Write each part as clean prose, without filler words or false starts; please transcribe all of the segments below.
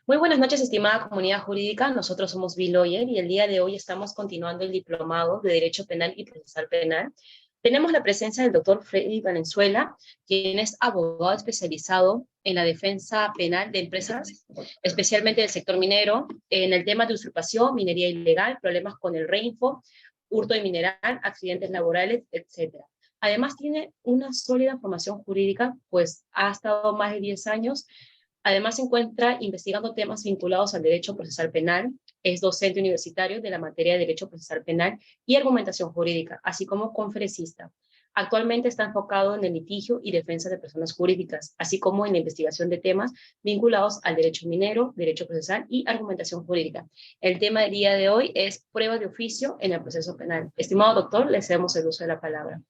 Muy buenas noches, estimada comunidad jurídica. Nosotros somos B-Lawyer y el día de hoy estamos continuando el diplomado de Derecho Penal y Procesal Penal. Tenemos la presencia del doctor Freddy Valenzuela, quien es abogado especializado en la defensa penal de empresas, especialmente del sector minero, en el tema de usurpación, minería ilegal, problemas con el REINFO, hurto de mineral, accidentes laborales, etc. Además, tiene una sólida formación jurídica, pues ha estado más de 10 años. Además, se encuentra investigando temas vinculados al derecho procesal penal, es docente universitario de la materia de derecho procesal penal y argumentación jurídica, así como conferencista. Actualmente está enfocado en el litigio y defensa de personas jurídicas, así como en la investigación de temas vinculados al derecho minero, derecho procesal y argumentación jurídica. El tema del día de hoy es prueba de oficio en el proceso penal. Estimado doctor, le cedemos el uso de la palabra.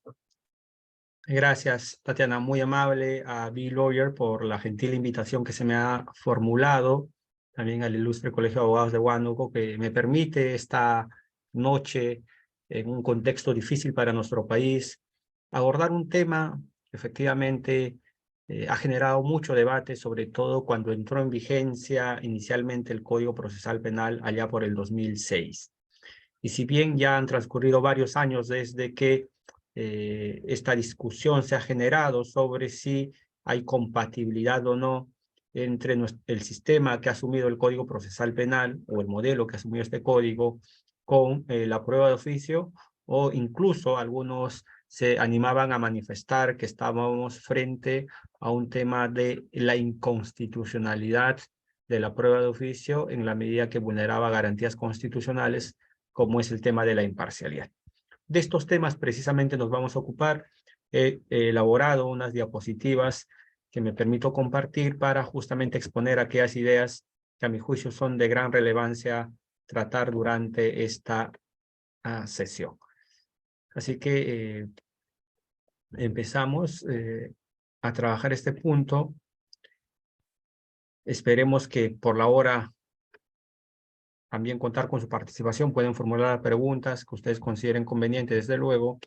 Gracias, Tatiana, muy amable a B-Lawyer por la gentil invitación que se me ha formulado, también al ilustre Colegio de Abogados de Huánuco, que me permite esta noche, en un contexto difícil para nuestro país, abordar un tema que efectivamente ha generado mucho debate, sobre todo cuando entró en vigencia inicialmente el Código Procesal Penal allá por el 2006. Y si bien ya han transcurrido varios años desde que esta discusión se ha generado sobre si hay compatibilidad o no entre el sistema que ha asumido el Código Procesal Penal o el modelo que ha asumido este código con la prueba de oficio, o incluso algunos se animaban a manifestar que estábamos frente a un tema de la inconstitucionalidad de la prueba de oficio en la medida que vulneraba garantías constitucionales, como es el tema de la imparcialidad. De estos temas precisamente nos vamos a ocupar. He elaborado unas diapositivas que me permito compartir para justamente exponer aquellas ideas que a mi juicio son de gran relevancia tratar durante esta sesión. Así que empezamos a trabajar este punto. Esperemos que por la hora también contar con su participación. Pueden formular preguntas que ustedes consideren convenientes, desde luego,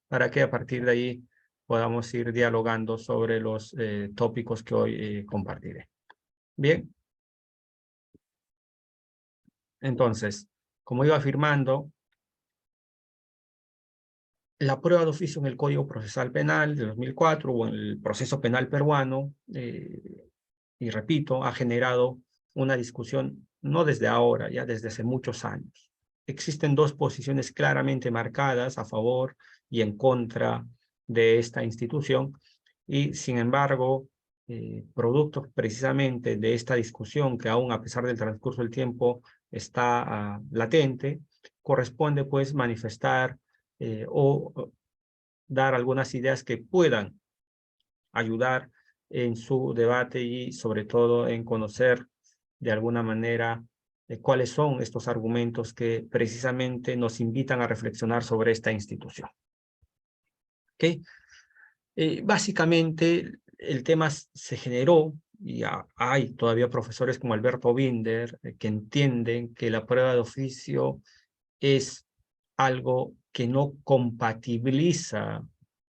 para que a partir de ahí podamos ir dialogando sobre los tópicos que hoy compartiré. Bien. Entonces, como iba afirmando, la prueba de oficio en el Código Procesal Penal de 2004 o en el proceso penal peruano, y repito, ha generado una discusión no desde ahora, ya desde hace muchos años. Existen dos posiciones claramente marcadas a favor y en contra de esta institución, y sin embargo, producto precisamente de esta discusión que aún a pesar del transcurso del tiempo está latente, corresponde pues manifestar o dar algunas ideas que puedan ayudar en su debate y sobre todo en conocer de alguna manera cuáles son estos argumentos que precisamente nos invitan a reflexionar sobre esta institución. ¿Okay? Básicamente el tema se generó, y hay todavía profesores como Alberto Binder que entienden que la prueba de oficio es algo que no compatibiliza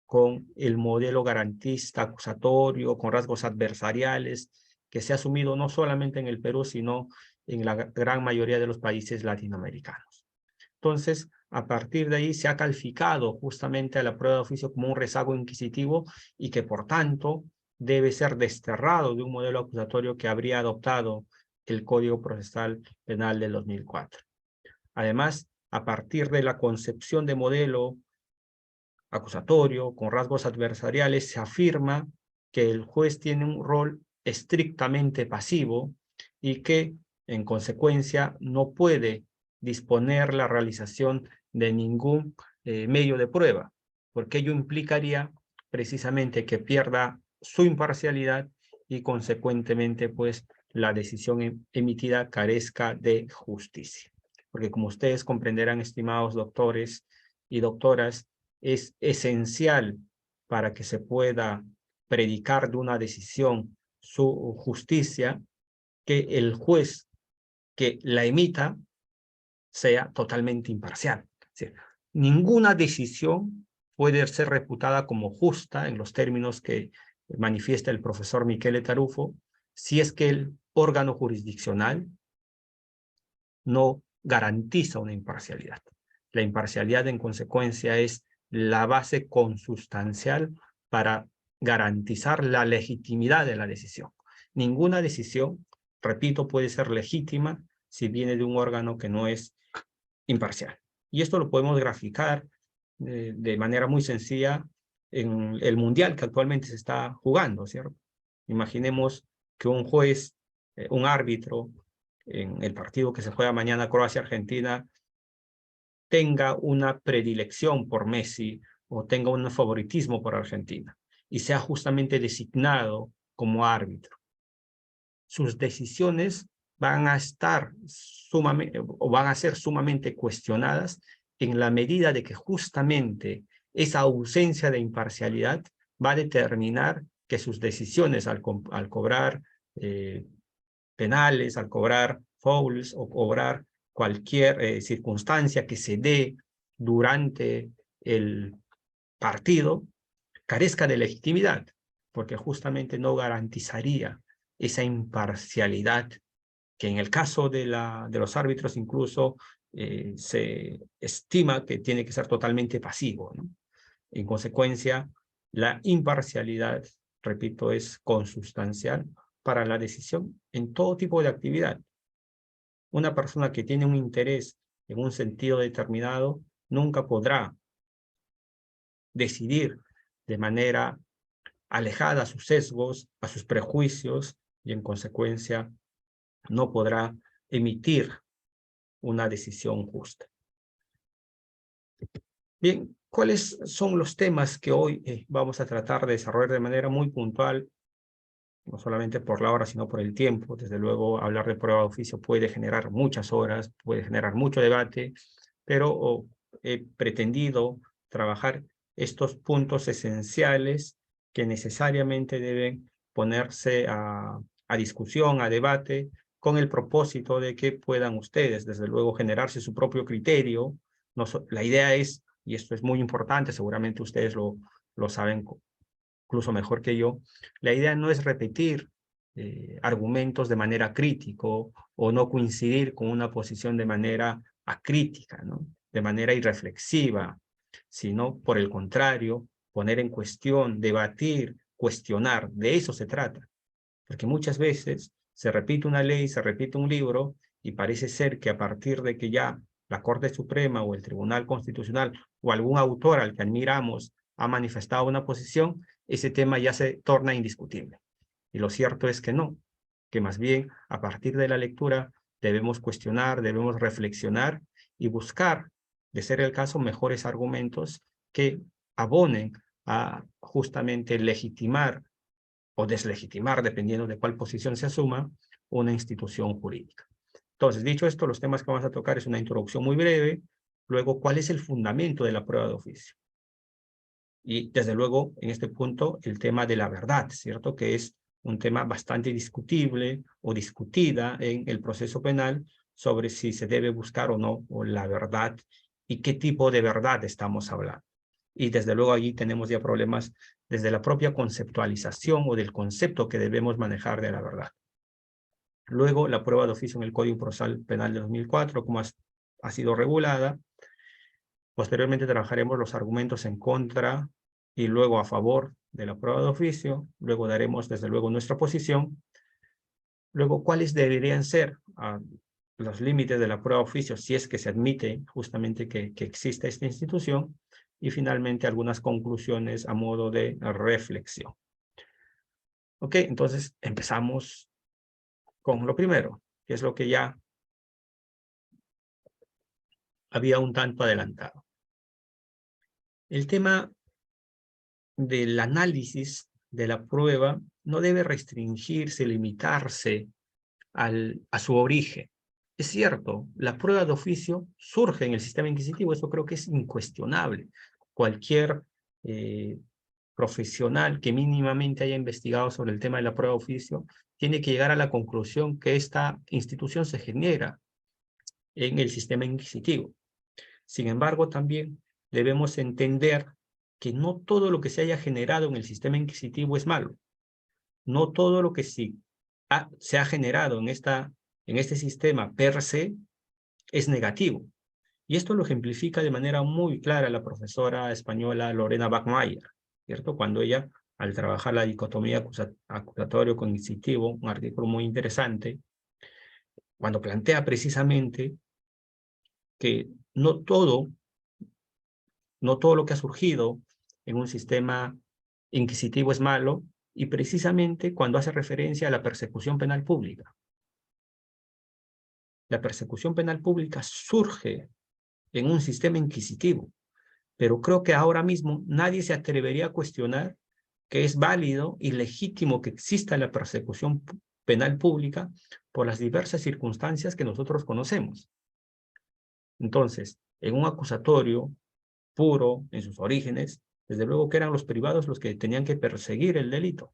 con el modelo garantista acusatorio, con rasgos adversariales, que se ha asumido no solamente en el Perú, sino en la gran mayoría de los países latinoamericanos. Entonces, a partir de ahí se ha calificado justamente a la prueba de oficio como un rezago inquisitivo y que, por tanto, debe ser desterrado de un modelo acusatorio que habría adoptado el Código Procesal Penal del 2004. Además, a partir de la concepción de modelo acusatorio con rasgos adversariales, se afirma que el juez tiene un rol estrictamente pasivo y que, en consecuencia, no puede disponer la realización de ningún medio de prueba, porque ello implicaría precisamente que pierda su imparcialidad y, consecuentemente, pues, la decisión emitida carezca de justicia. Porque, como ustedes comprenderán, estimados doctores y doctoras, es esencial para que se pueda predicar de una decisión su justicia, que el juez que la emita sea totalmente imparcial. Es decir, ninguna decisión puede ser reputada como justa en los términos que manifiesta el profesor Michele Tarufo, si es que el órgano jurisdiccional no garantiza una imparcialidad. La imparcialidad, en consecuencia, es la base consustancial para garantizar la legitimidad de la decisión. Ninguna decisión, repito, puede ser legítima si viene de un órgano que no es imparcial. Y esto lo podemos graficar de manera muy sencilla en el mundial que actualmente se está jugando, ¿cierto? Imaginemos que un juez, un árbitro, en el partido que se juega mañana Croacia-Argentina, tenga una predilección por Messi o tenga un favoritismo por Argentina y sea justamente designado como árbitro. Sus decisiones van a estar sumamente, o van a ser sumamente cuestionadas en la medida de que justamente esa ausencia de imparcialidad va a determinar que sus decisiones al cobrar penales, al cobrar fouls o cobrar cualquier circunstancia que se dé durante el partido, carezca de legitimidad, porque justamente no garantizaría esa imparcialidad que en el caso de los árbitros incluso se estima que tiene que ser totalmente pasivo, ¿no? En consecuencia, la imparcialidad, repito, es consustancial para la decisión en todo tipo de actividad. Una persona que tiene un interés en un sentido determinado nunca podrá decidir de manera alejada a sus sesgos, a sus prejuicios, y en consecuencia no podrá emitir una decisión justa. Bien, ¿cuáles son los temas que hoy vamos a tratar de desarrollar de manera muy puntual? No solamente por la hora, sino por el tiempo. Desde luego, hablar de prueba de oficio puede generar muchas horas, puede generar mucho debate, pero he pretendido trabajar estos puntos esenciales que necesariamente deben ponerse a discusión, a debate, con el propósito de que puedan ustedes, desde luego, generarse su propio criterio. La idea es, y esto es muy importante, seguramente ustedes lo saben incluso mejor que yo, la idea no es repetir argumentos de manera crítico o no coincidir con una posición de manera acrítica, ¿no? De manera irreflexiva, sino por el contrario, poner en cuestión, debatir, cuestionar, de eso se trata. Porque muchas veces se repite una ley, se repite un libro y parece ser que a partir de que ya la Corte Suprema o el Tribunal Constitucional o algún autor al que admiramos ha manifestado una posición, ese tema ya se torna indiscutible. Y lo cierto es que no, que más bien a partir de la lectura debemos cuestionar, debemos reflexionar y buscar, de ser el caso, mejores argumentos que abonen a justamente legitimar o deslegitimar, dependiendo de cuál posición se asuma, una institución jurídica. Entonces, dicho esto, los temas que vamos a tocar es una introducción muy breve, luego, ¿cuál es el fundamento de la prueba de oficio? Y, desde luego, en este punto, el tema de la verdad, ¿cierto? Que es un tema bastante discutible o discutida en el proceso penal sobre si se debe buscar o no o la verdad y qué tipo de verdad estamos hablando. Y desde luego allí tenemos ya problemas desde la propia conceptualización o del concepto que debemos manejar de la verdad. Luego, la prueba de oficio en el Código Procesal Penal de 2004, como ha sido regulada. Posteriormente trabajaremos los argumentos en contra y luego a favor de la prueba de oficio. Luego daremos, desde luego, nuestra posición. Luego, ¿cuáles deberían ser los límites de la prueba de oficio si es que se admite justamente que exista esta institución? Y finalmente algunas conclusiones a modo de reflexión. Ok, entonces empezamos con lo primero, que es lo que ya había un tanto adelantado. El tema del análisis de la prueba no debe restringirse, limitarse a su origen. Es cierto, la prueba de oficio surge en el sistema inquisitivo, eso creo que es incuestionable. Cualquier profesional que mínimamente haya investigado sobre el tema de la prueba de oficio tiene que llegar a la conclusión que esta institución se genera en el sistema inquisitivo. Sin embargo, también debemos entender que no todo lo que se haya generado en el sistema inquisitivo es malo. No todo lo que sí se ha generado en este sistema per se es negativo. Y esto lo ejemplifica de manera muy clara la profesora española Lorena Bachmeier, ¿cierto? Cuando ella, al trabajar la dicotomía acusatorio-cognitivo, un artículo muy interesante, cuando plantea precisamente que no todo lo que ha surgido en un sistema inquisitivo es malo, y precisamente cuando hace referencia a la persecución penal pública. La persecución penal pública surge en un sistema inquisitivo, pero creo que ahora mismo nadie se atrevería a cuestionar que es válido y legítimo que exista la persecución penal pública por las diversas circunstancias que nosotros conocemos. Entonces, en un acusatorio puro, en sus orígenes, desde luego que eran los privados los que tenían que perseguir el delito,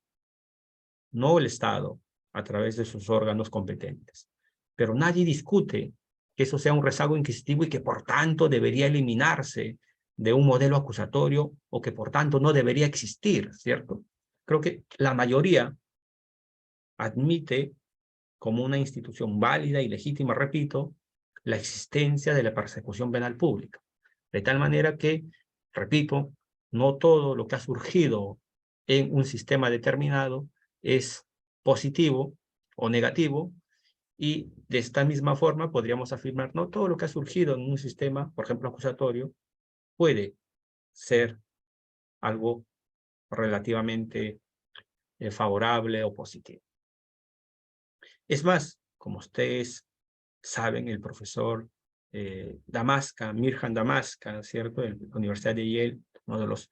no el Estado, a través de sus órganos competentes. Pero nadie discute que eso sea un rezago inquisitivo y que por tanto debería eliminarse de un modelo acusatorio o que por tanto no debería existir, ¿cierto? Creo que la mayoría admite como una institución válida y legítima, repito, la existencia de la persecución penal pública. De tal manera que, repito, no todo lo que ha surgido en un sistema determinado es positivo o negativo, y de esta misma forma podríamos afirmar, no todo lo que ha surgido en un sistema, por ejemplo, acusatorio, puede ser algo relativamente favorable o positivo. Es más, como ustedes saben, el profesor Damasca, Mirhan Damasca, ¿cierto?, de la Universidad de Yale, uno de los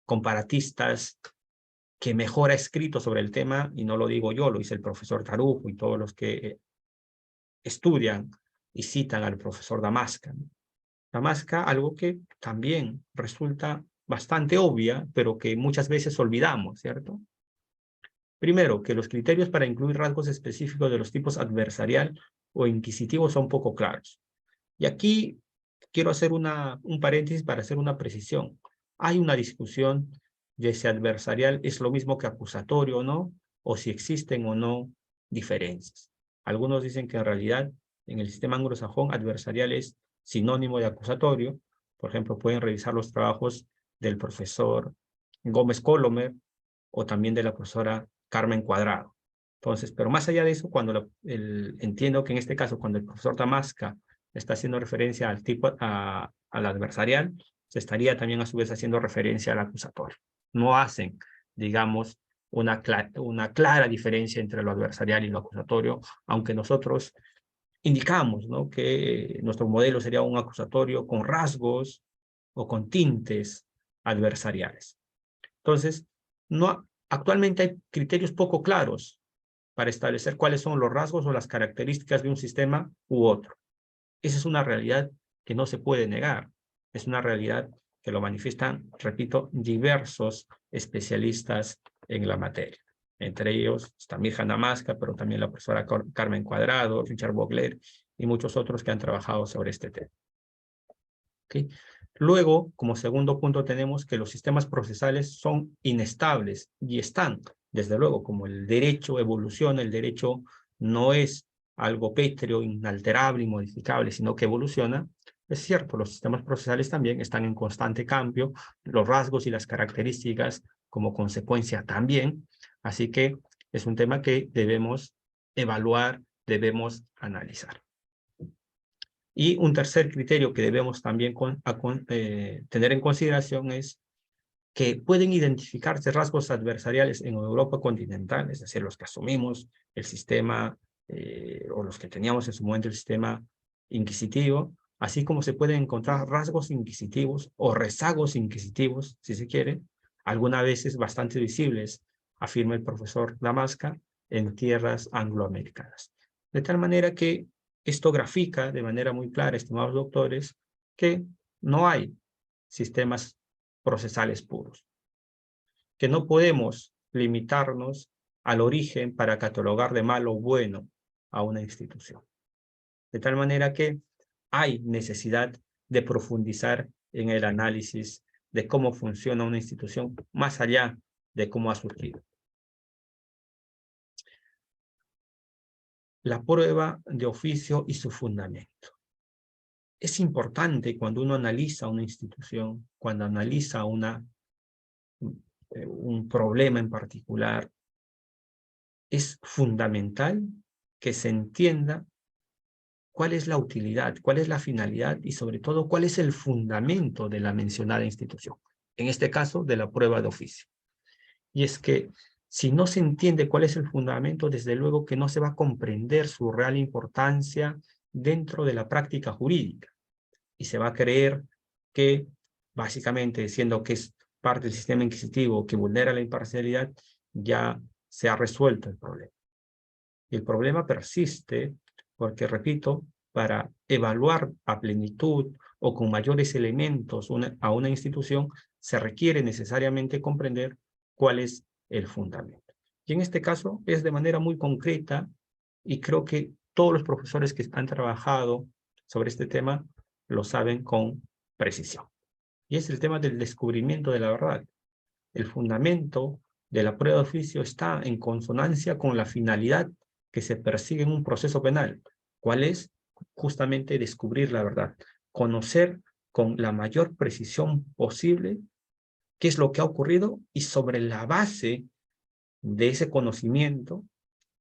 comparatistas que mejor ha escrito sobre el tema, y no lo digo yo, lo dice el profesor Tarujo y todos los que estudian y citan al profesor Damasca, ¿no? Damasca, algo que también resulta bastante obvia, pero que muchas veces olvidamos, ¿cierto? Primero, que los criterios para incluir rasgos específicos de los tipos adversarial o inquisitivo son poco claros. Y aquí quiero hacer un paréntesis para hacer una precisión. Hay una discusión de si adversarial es lo mismo que acusatorio o no, o si existen o no diferencias. Algunos dicen que en realidad en el sistema anglosajón adversarial es sinónimo de acusatorio. Por ejemplo, pueden revisar los trabajos del profesor Gómez Colomer o también de la profesora Carmen Cuadrado. Entonces, pero más allá de eso, cuando entiendo que en este caso, cuando el profesor Damasca está haciendo referencia al tipo, al adversarial, se estaría también a su vez haciendo referencia al acusatorio. No hacen, digamos, una clara diferencia entre lo adversarial y lo acusatorio, aunque nosotros indicamos, ¿no?, que nuestro modelo sería un acusatorio con rasgos o con tintes adversariales. Entonces, actualmente hay criterios poco claros para establecer cuáles son los rasgos o las características de un sistema u otro. Esa es una realidad que no se puede negar. Es una realidad que lo manifiestan, repito, diversos especialistas en la materia. Entre ellos está Mirhan Damasca, pero también la profesora Carmen Cuadrado, Richard Vogler y muchos otros que han trabajado sobre este tema. ¿Okay? Luego, como segundo punto, tenemos que los sistemas procesales son inestables y están, desde luego, como el derecho evoluciona, el derecho no es algo pétreo, inalterable, inmodificable, sino que evoluciona. Es cierto, los sistemas procesales también están en constante cambio, los rasgos y las características como consecuencia también, así que es un tema que debemos evaluar, debemos analizar. Y un tercer criterio que debemos también tener en consideración es que pueden identificarse rasgos adversariales en Europa continental, es decir, los que asumimos el sistema o los que teníamos en su momento el sistema inquisitivo, así como se pueden encontrar rasgos inquisitivos o rezagos inquisitivos, si se quiere, algunas veces bastante visibles, afirma el profesor Damasca, en tierras angloamericanas. De tal manera que esto grafica de manera muy clara, estimados doctores, que no hay sistemas procesales puros, que no podemos limitarnos al origen para catalogar de malo o bueno a una institución. De tal manera que hay necesidad de profundizar en el análisis de cómo funciona una institución más allá de cómo ha surgido. la prueba de oficio y su fundamento. Es importante cuando uno analiza una institución, cuando analiza un problema en particular, es fundamental que se entienda cuál es la utilidad, cuál es la finalidad y sobre todo cuál es el fundamento de la mencionada institución. En este caso, de la prueba de oficio. Y es que si no se entiende cuál es el fundamento, desde luego que no se va a comprender su real importancia dentro de la práctica jurídica. Y se va a creer que, básicamente, siendo que es parte del sistema inquisitivo que vulnera la imparcialidad, ya se ha resuelto el problema. Y el problema persiste porque, repito, para evaluar a plenitud o con mayores elementos a una institución, se requiere necesariamente comprender cuál es el fundamento. Y en este caso es de manera muy concreta, y creo que todos los profesores que han trabajado sobre este tema lo saben con precisión. Y es el tema del descubrimiento de la verdad. El fundamento de la prueba de oficio está en consonancia con la finalidad que se persigue en un proceso penal. ¿Cuál es? Justamente descubrir la verdad, conocer con la mayor precisión posible qué es lo que ha ocurrido y sobre la base de ese conocimiento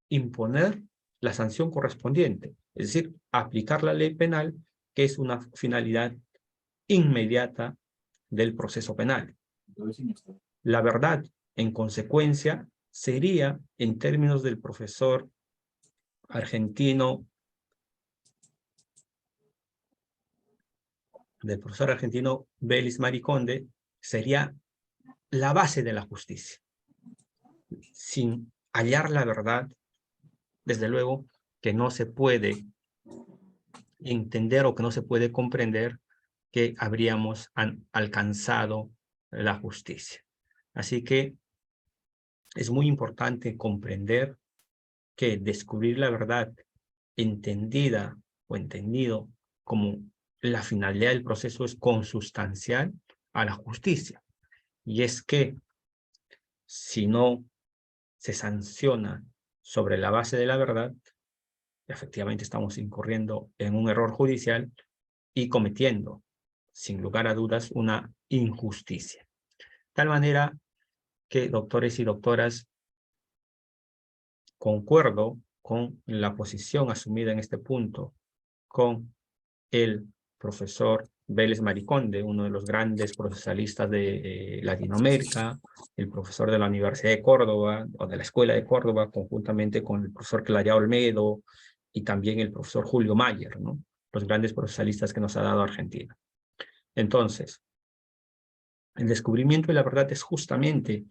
imponer la sanción correspondiente, es decir, aplicar la ley penal, que es una finalidad inmediata del proceso penal. La verdad, en consecuencia, sería, en términos del profesor argentino, Vélez Mariconde, sería la base de la justicia. Sin hallar la verdad, desde luego que no se puede entender o que no se puede comprender que habríamos alcanzado la justicia. Así que es muy importante comprender que descubrir la verdad entendida o entendido como la finalidad del proceso es consustancial a la justicia. Y es que si no se sanciona sobre la base de la verdad, efectivamente estamos incurriendo en un error judicial y cometiendo, sin lugar a dudas, una injusticia. De tal manera que, doctores y doctoras, concuerdo con la posición asumida en este punto con el profesor Vélez Mariconde, uno de los grandes procesalistas de Latinoamérica, el profesor de la Universidad de Córdoba, o de la Escuela de Córdoba, conjuntamente con el profesor Clarea Olmedo, y también el profesor Julio Mayer, ¿no? Los grandes procesalistas que nos ha dado Argentina. Entonces, el descubrimiento de la verdad es justamente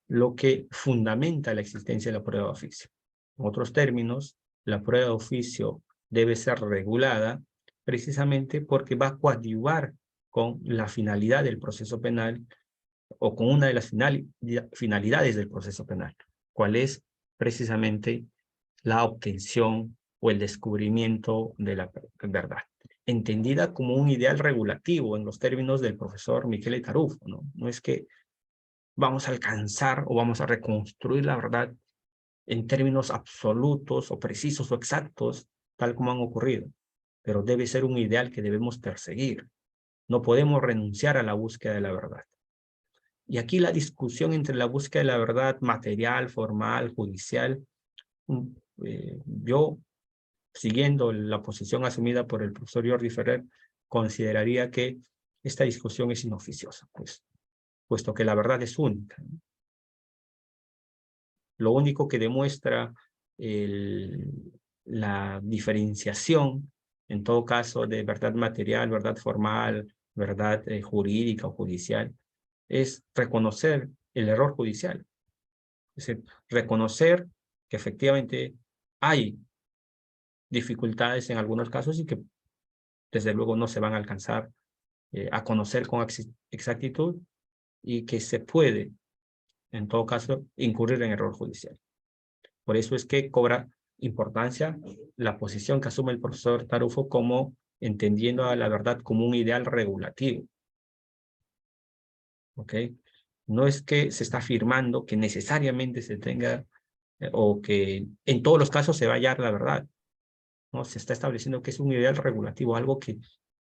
lo que fundamenta la existencia de la prueba de oficio. En otros términos, la prueba de oficio debe ser regulada precisamente porque va a coadyuvar con la finalidad del proceso penal o con una de las finalidades del proceso penal, cuál es precisamente la obtención o el descubrimiento de la verdad, entendida como un ideal regulativo en los términos del profesor Michele Tarufo, ¿no? No es que vamos a alcanzar o vamos a reconstruir la verdad en términos absolutos o precisos o exactos, tal como han ocurrido, pero debe ser un ideal que debemos perseguir. No podemos renunciar a la búsqueda de la verdad. Y aquí la discusión entre la búsqueda de la verdad material, formal, judicial, yo, siguiendo la posición asumida por el profesor Jordi Ferrer, consideraría que esta discusión es inoficiosa, puesto que la verdad es única. Lo único que demuestra la diferenciación, en todo caso, de verdad material, verdad formal, verdad jurídica o judicial, es reconocer el error judicial. Es decir, reconocer que efectivamente hay dificultades en algunos casos y que desde luego no se van a alcanzar a conocer con exactitud y que se puede, en todo caso, incurrir en error judicial. Por eso es que cobra importancia la posición que asume el profesor Tarufo como entendiendo a la verdad como un ideal regulativo. ¿Ok? No es que se está afirmando que necesariamente se tenga o que en todos los casos se va a hallar la verdad. ¿no? Se está estableciendo que es un ideal regulativo, algo que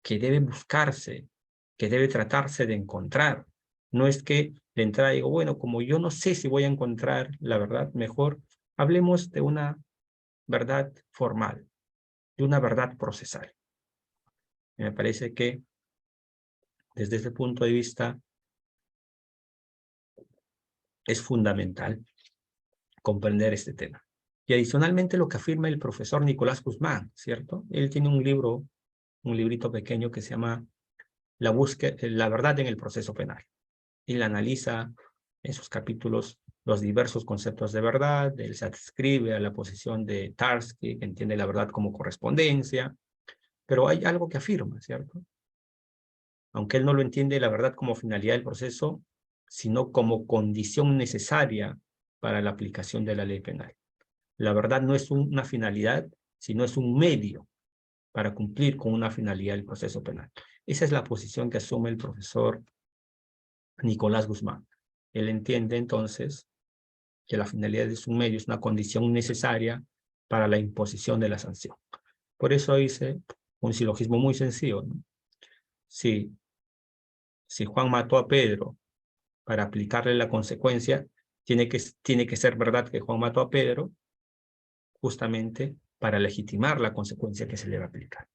debe buscarse, que debe tratarse de encontrar. No es que de entrada digo, bueno, como yo no sé si voy a encontrar la verdad, mejor hablemos de una verdad formal, de una verdad procesal. Me parece que desde ese punto de vista es fundamental comprender este tema. Y adicionalmente lo que afirma el profesor Nicolás Guzmán, ¿cierto? Él tiene un libro, un librito pequeño que se llama La verdad en el proceso penal. Él analiza en sus capítulos los diversos conceptos de verdad, él se adscribe a la posición de Tarski, que entiende la verdad como correspondencia, pero hay algo que afirma, ¿cierto? Aunque él no lo entiende la verdad como finalidad del proceso, sino como condición necesaria para la aplicación de la ley penal. La verdad no es una finalidad, sino es un medio para cumplir con una finalidad del proceso penal. Esa es la posición que asume el profesor Nicolás Guzmán. Él entiende entonces que la finalidad es un medio, es una condición necesaria para la imposición de la sanción. Por eso dice un silogismo muy sencillo, ¿no? Si Juan mató a Pedro para aplicarle la consecuencia, tiene que ser verdad que Juan mató a Pedro justamente para legitimar la consecuencia que se le va a aplicar.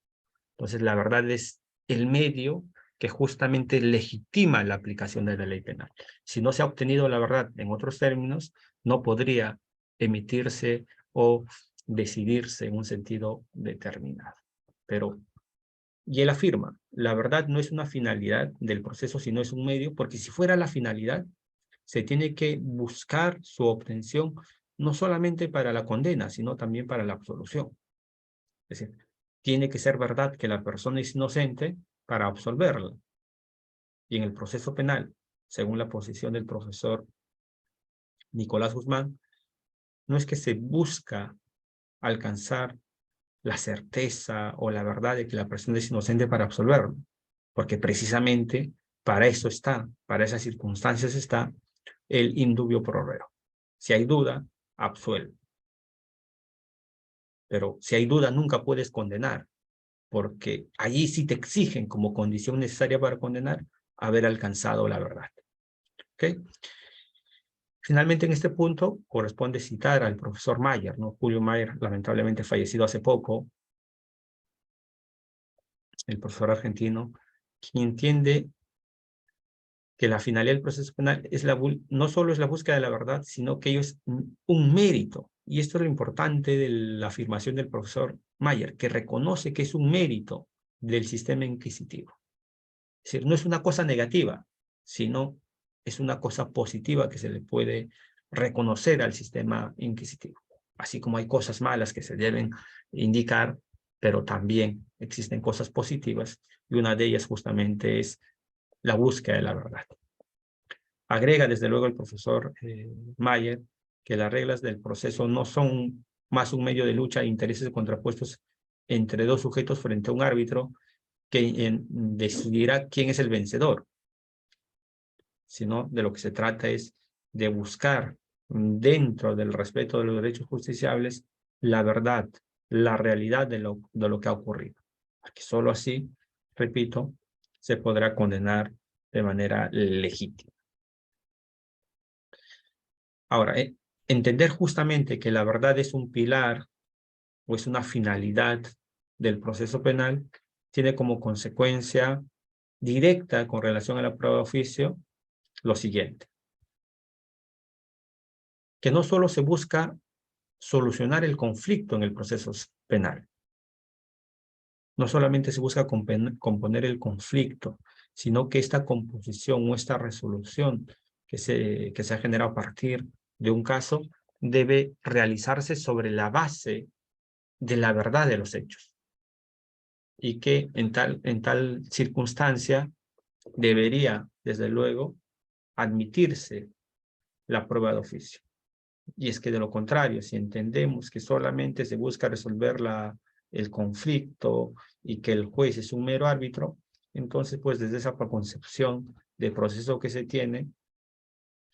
Entonces, la verdad es el medio que justamente legitima la aplicación de la ley penal. Si no se ha obtenido la verdad, en otros términos, no podría emitirse o decidirse en un sentido determinado. Pero, y él afirma, la verdad no es una finalidad del proceso, sino es un medio, porque si fuera la finalidad, se tiene que buscar su obtención no solamente para la condena, sino también para la absolución. Es decir, tiene que ser verdad que la persona es inocente para absolverla. Y en el proceso penal, según la posición del profesor Nicolás Guzmán, no es que se busca alcanzar la certeza o la verdad de que la persona es inocente para absolverlo, porque precisamente para eso está, para esas circunstancias está el indubio pro reo. Si hay duda, absuelve. Pero si hay duda, nunca puedes condenar, porque allí sí te exigen como condición necesaria para condenar haber alcanzado la verdad. ¿Okay? Finalmente, en este punto, corresponde citar al profesor Mayer, ¿no? Julio Mayer, lamentablemente fallecido hace poco, el profesor argentino, quien entiende que la finalidad del proceso penal es no solo es la búsqueda de la verdad, sino que ello es un mérito. Y esto es lo importante de la afirmación del profesor Mayer, que reconoce que es un mérito del sistema inquisitivo. Es decir, no es una cosa negativa, sino es una cosa positiva que se le puede reconocer al sistema inquisitivo. Así como hay cosas malas que se deben indicar, pero también existen cosas positivas, y una de ellas justamente es la búsqueda de la verdad. Agrega desde luego el profesor Mayer que las reglas del proceso no son más un medio de lucha de intereses contrapuestos entre dos sujetos frente a un árbitro que decidirá quién es el vencedor, sino de lo que se trata es de buscar dentro del respeto de los derechos justiciables la verdad, la realidad de lo que ha ocurrido. Porque solo así, repito, se podrá condenar de manera legítima. Ahora, entender justamente que la verdad es un pilar o es una finalidad del proceso penal tiene como consecuencia directa con relación a la prueba de oficio lo siguiente: que no solo se busca solucionar el conflicto en el proceso penal, no solamente se busca componer el conflicto, sino que esta composición o esta resolución que se ha generado a partir de un caso debe realizarse sobre la base de la verdad de los hechos, y que en tal circunstancia debería, desde luego, admitirse la prueba de oficio. Y es que de lo contrario, si entendemos que solamente se busca resolver el conflicto y que el juez es un mero árbitro, entonces pues desde esa concepción de proceso que se tiene,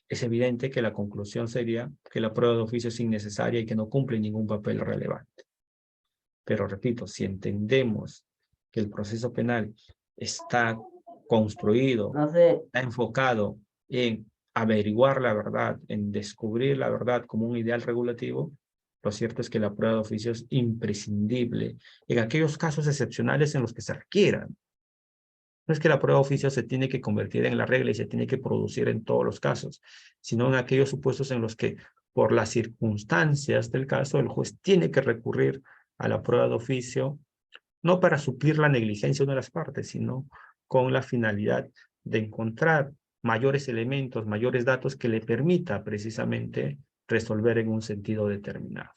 es evidente que la conclusión sería que la prueba de oficio es innecesaria y que no cumple ningún papel relevante. Pero repito, si entendemos que el proceso penal está construido, está enfocado en averiguar la verdad, en descubrir la verdad como un ideal regulativo, lo cierto es que la prueba de oficio es imprescindible en aquellos casos excepcionales en los que se requieran. No es que la prueba de oficio se tiene que convertir en la regla y se tiene que producir en todos los casos, sino en aquellos supuestos en los que, por las circunstancias del caso, el juez tiene que recurrir a la prueba de oficio, no para suplir la negligencia de una de las partes, sino con la finalidad de encontrar mayores elementos, mayores datos que le permita precisamente resolver en un sentido determinado.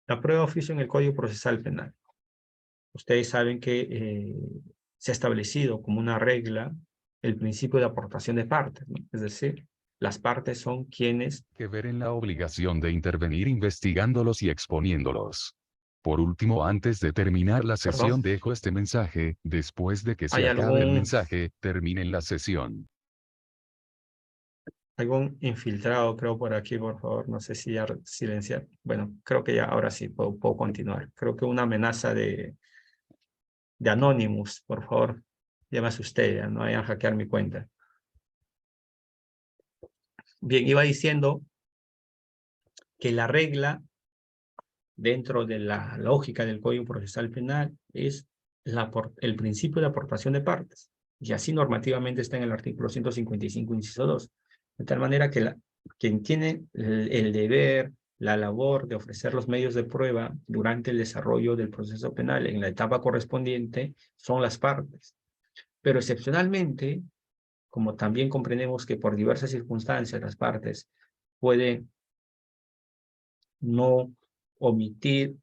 La prueba de oficio en el Código Procesal Penal. Ustedes saben que se ha establecido como una regla el principio de aportación de partes, ¿no? Es decir, las partes son quienes... Que ver en la obligación de intervenir investigándolos y exponiéndolos. Por último, antes de terminar la sesión, dejo este mensaje: después de que se acabe el mensaje, terminen la sesión. Algún infiltrado, creo, por aquí, por favor. No sé si ya silenciar. Bueno, creo que ya ahora sí puedo continuar. Creo que una amenaza de Anonymous, por favor. Ya me asusté, ya no vayan a hackear mi cuenta. Bien, iba diciendo que la regla dentro de la lógica del Código Procesal Penal es el principio de aportación de partes. Y así normativamente está en el artículo 155, inciso 2. De tal manera que quien tiene el deber, la labor de ofrecer los medios de prueba durante el desarrollo del proceso penal en la etapa correspondiente son las partes. Pero excepcionalmente, como también comprendemos que por diversas circunstancias las partes pueden omitir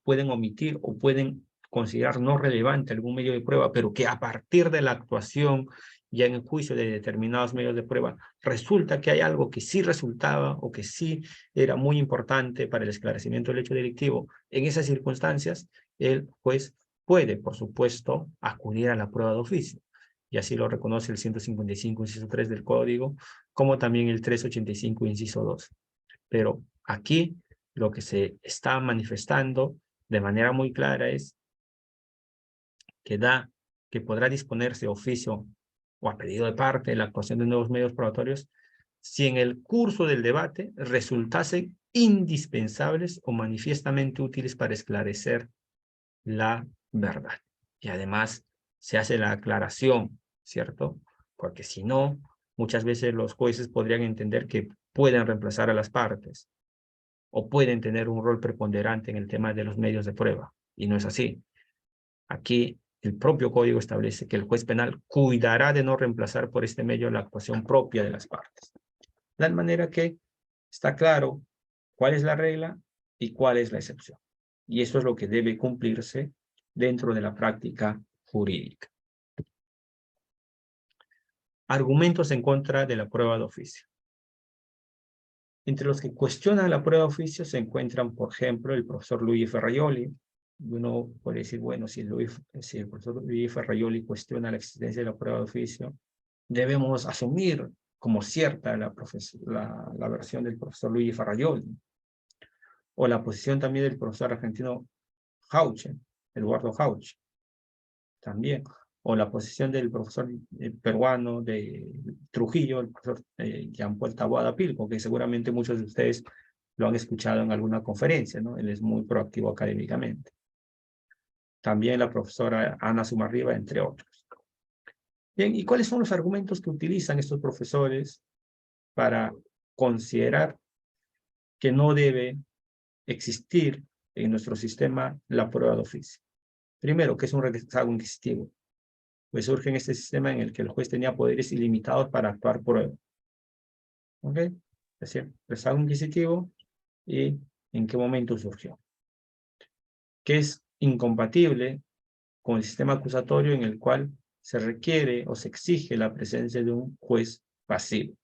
o pueden considerar no relevante algún medio de prueba, pero que a partir de la actuación ya en el juicio de determinados medios de prueba, resulta que hay algo que sí resultaba o que sí era muy importante para el esclarecimiento del hecho delictivo. En esas circunstancias, el juez puede, por supuesto, acudir a la prueba de oficio. Y así lo reconoce el 155, inciso 3 del Código, como también el 385, inciso 2. Pero aquí lo que se está manifestando de manera muy clara es que podrá disponerse oficio o a pedido de parte la actuación de nuevos medios probatorios si en el curso del debate resultasen indispensables o manifiestamente útiles para esclarecer la verdad. Y además se hace la aclaración, ¿cierto? Porque si no, muchas veces los jueces podrían entender que pueden reemplazar a las partes o pueden tener un rol preponderante en el tema de los medios de prueba. Y no es así. Aquí el propio código establece que el juez penal cuidará de no reemplazar por este medio la actuación propia de las partes. De tal manera que está claro cuál es la regla y cuál es la excepción. Y eso es lo que debe cumplirse dentro de la práctica jurídica. Argumentos en contra de la prueba de oficio. Entre los que cuestionan la prueba de oficio se encuentran, por ejemplo, el profesor Luigi Ferraioli. Uno puede decir, bueno, si el profesor Luigi Ferraioli cuestiona la existencia de la prueba de oficio, debemos asumir como cierta la versión del profesor Luigi Ferraioli. O la posición también del profesor argentino Hauche, Eduardo Hauche, también. O la posición del profesor peruano de Trujillo, el profesor Jean Paul Taboada Pilco, que seguramente muchos de ustedes lo han escuchado en alguna conferencia, ¿no? Él es muy proactivo académicamente. También la profesora Ana Sumarriba, entre otros. Bien, ¿y cuáles son los argumentos que utilizan estos profesores para considerar que no debe existir en nuestro sistema la prueba de oficio? Primero, que es un rezago inquisitivo. Pues surge en este sistema en el que el juez tenía poderes ilimitados para actuar prueba. ¿Ok? Es decir, rezago inquisitivo y en qué momento surgió. Que es incompatible con el sistema acusatorio en el cual se requiere o se exige la presencia de un juez pasivo.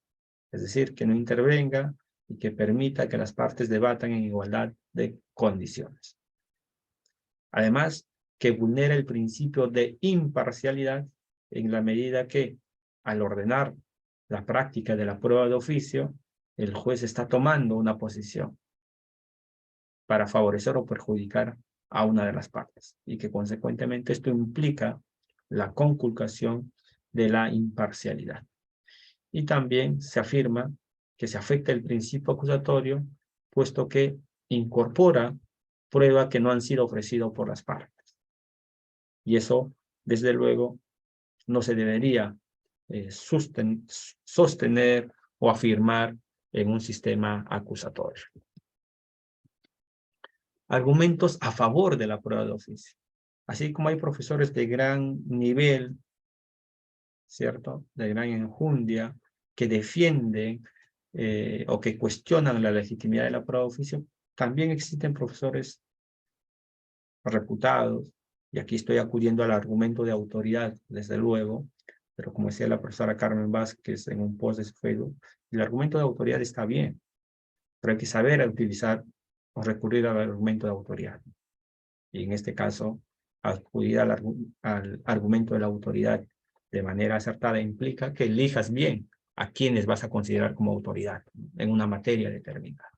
Es decir, que no intervenga y que permita que las partes debatan en igualdad de condiciones. Además, que vulnera el principio de imparcialidad en la medida que, al ordenar la práctica de la prueba de oficio, el juez está tomando una posición para favorecer o perjudicar a una de las partes, y que consecuentemente esto implica la conculcación de la imparcialidad. Y también se afirma que se afecta el principio acusatorio, puesto que incorpora pruebas que no han sido ofrecidas por las partes. Y eso, desde luego, no se debería sostener o afirmar en un sistema acusatorio. Argumentos a favor de la prueba de oficio. Así como hay profesores de gran nivel, ¿cierto?, de gran enjundia, que defienden o que cuestionan la legitimidad de la prueba de oficio, también existen profesores reputados, y aquí estoy acudiendo al argumento de autoridad, desde luego, pero como decía la profesora Carmen Vázquez en un post de su Facebook, el argumento de autoridad está bien, pero hay que saber utilizar o recurrir al argumento de autoridad. Y en este caso, acudir al argumento de la autoridad de manera acertada implica que elijas bien a quienes vas a considerar como autoridad en una materia determinada.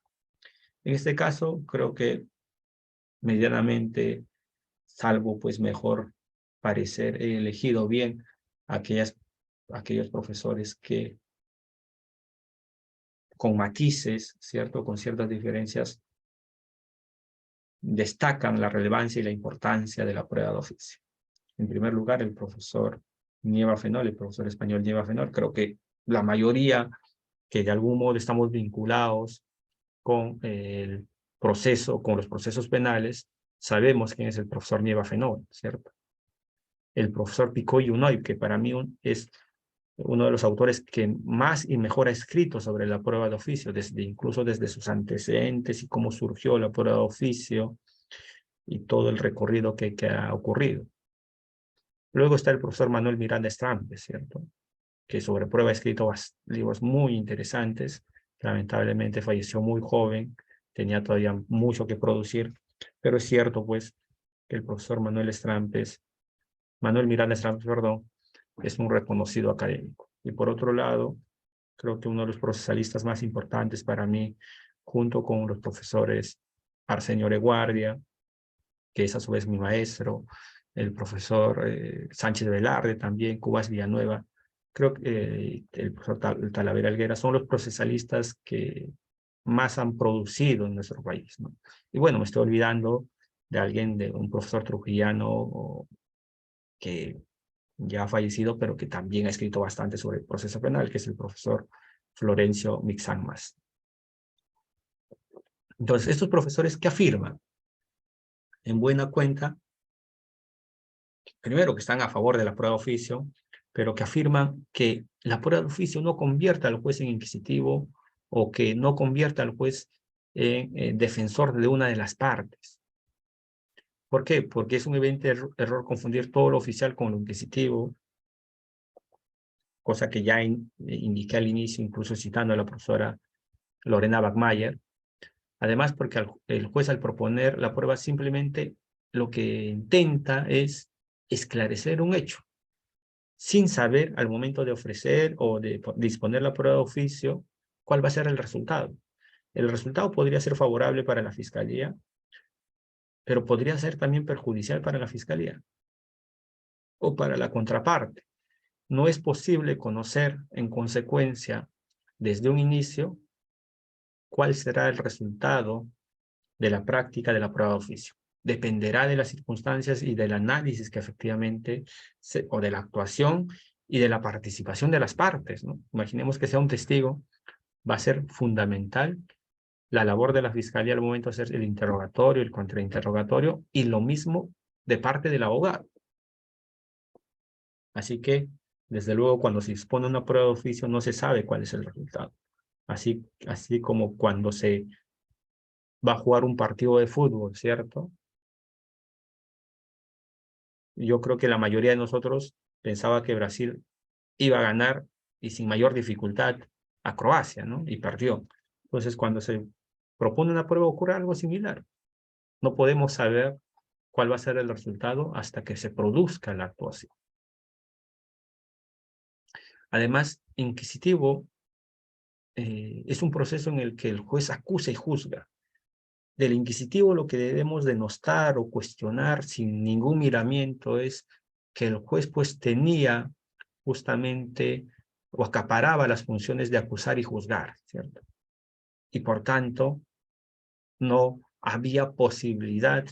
En este caso, creo que medianamente, salvo pues mejor parecer, he elegido bien aquellos profesores que con matices, ¿cierto?, con ciertas diferencias, destacan la relevancia y la importancia de la prueba de oficio. En primer lugar, el profesor Nieva Fenol, el profesor español Nieva Fenol. Creo que la mayoría que de algún modo estamos vinculados con el proceso, con los procesos penales, sabemos quién es el profesor Nieva Fenol, ¿cierto? El profesor Picoy Unoy, que para mí es uno de los autores que más y mejor ha escrito sobre la prueba de oficio, incluso desde sus antecedentes y cómo surgió la prueba de oficio y todo el recorrido que ha ocurrido. Luego está el profesor Manuel Miranda Estrampes, ¿cierto?, que sobre prueba ha escrito libros muy interesantes. Lamentablemente falleció muy joven, tenía todavía mucho que producir, pero es cierto pues que el profesor Manuel Miranda Estrampes, perdón, es un reconocido académico. Y por otro lado, creo que uno de los procesalistas más importantes para mí, junto con los profesores Arsenio Oreguardia, que es a su vez mi maestro, el profesor Sánchez Velarde también, Cubas Villanueva, creo que el profesor Talavera Helguera, son los procesalistas que más han producido en nuestro país, ¿no? Y bueno, me estoy olvidando de un profesor trujillano que ya ha fallecido, pero que también ha escrito bastante sobre el proceso penal, que es el profesor Florencio Mixanmas. Entonces, estos profesores, ¿qué afirman? En buena cuenta, primero que están a favor de la prueba de oficio, pero que afirman que la prueba de oficio no convierta al juez en inquisitivo o que no convierta al juez en defensor de una de las partes. ¿Por qué? Porque es un evidente error confundir todo lo oficial con lo inquisitivo, cosa que ya indiqué al inicio, incluso citando a la profesora Lorena Bachmayer. Además, porque el juez, al proponer la prueba, simplemente lo que intenta es esclarecer un hecho, sin saber al momento de ofrecer o de disponer la prueba de oficio cuál va a ser el resultado. El resultado podría ser favorable para la fiscalía, pero podría ser también perjudicial para la fiscalía o para la contraparte. No es posible conocer en consecuencia desde un inicio cuál será el resultado de la práctica de la prueba de oficio. Dependerá de las circunstancias y del análisis que efectivamente, o de la actuación y de la participación de las partes, ¿no? Imaginemos que sea un testigo, va a ser fundamental la labor de la fiscalía al momento de hacer el interrogatorio, el contrainterrogatorio, y lo mismo de parte del abogado. Así que, desde luego, cuando se dispone una prueba de oficio, no se sabe cuál es el resultado. Así como cuando se va a jugar un partido de fútbol, ¿cierto? Yo creo que la mayoría de nosotros pensaba que Brasil iba a ganar y sin mayor dificultad a Croacia, ¿no? Y perdió. Entonces, cuando se propone una prueba, ocurre algo similar. No podemos saber cuál va a ser el resultado hasta que se produzca la actuación. Además, inquisitivo es un proceso en el que el juez acusa y juzga. Del inquisitivo lo que debemos denostar o cuestionar sin ningún miramiento es que el juez pues tenía justamente o acaparaba las funciones de acusar y juzgar, ¿cierto? Y por tanto no había posibilidad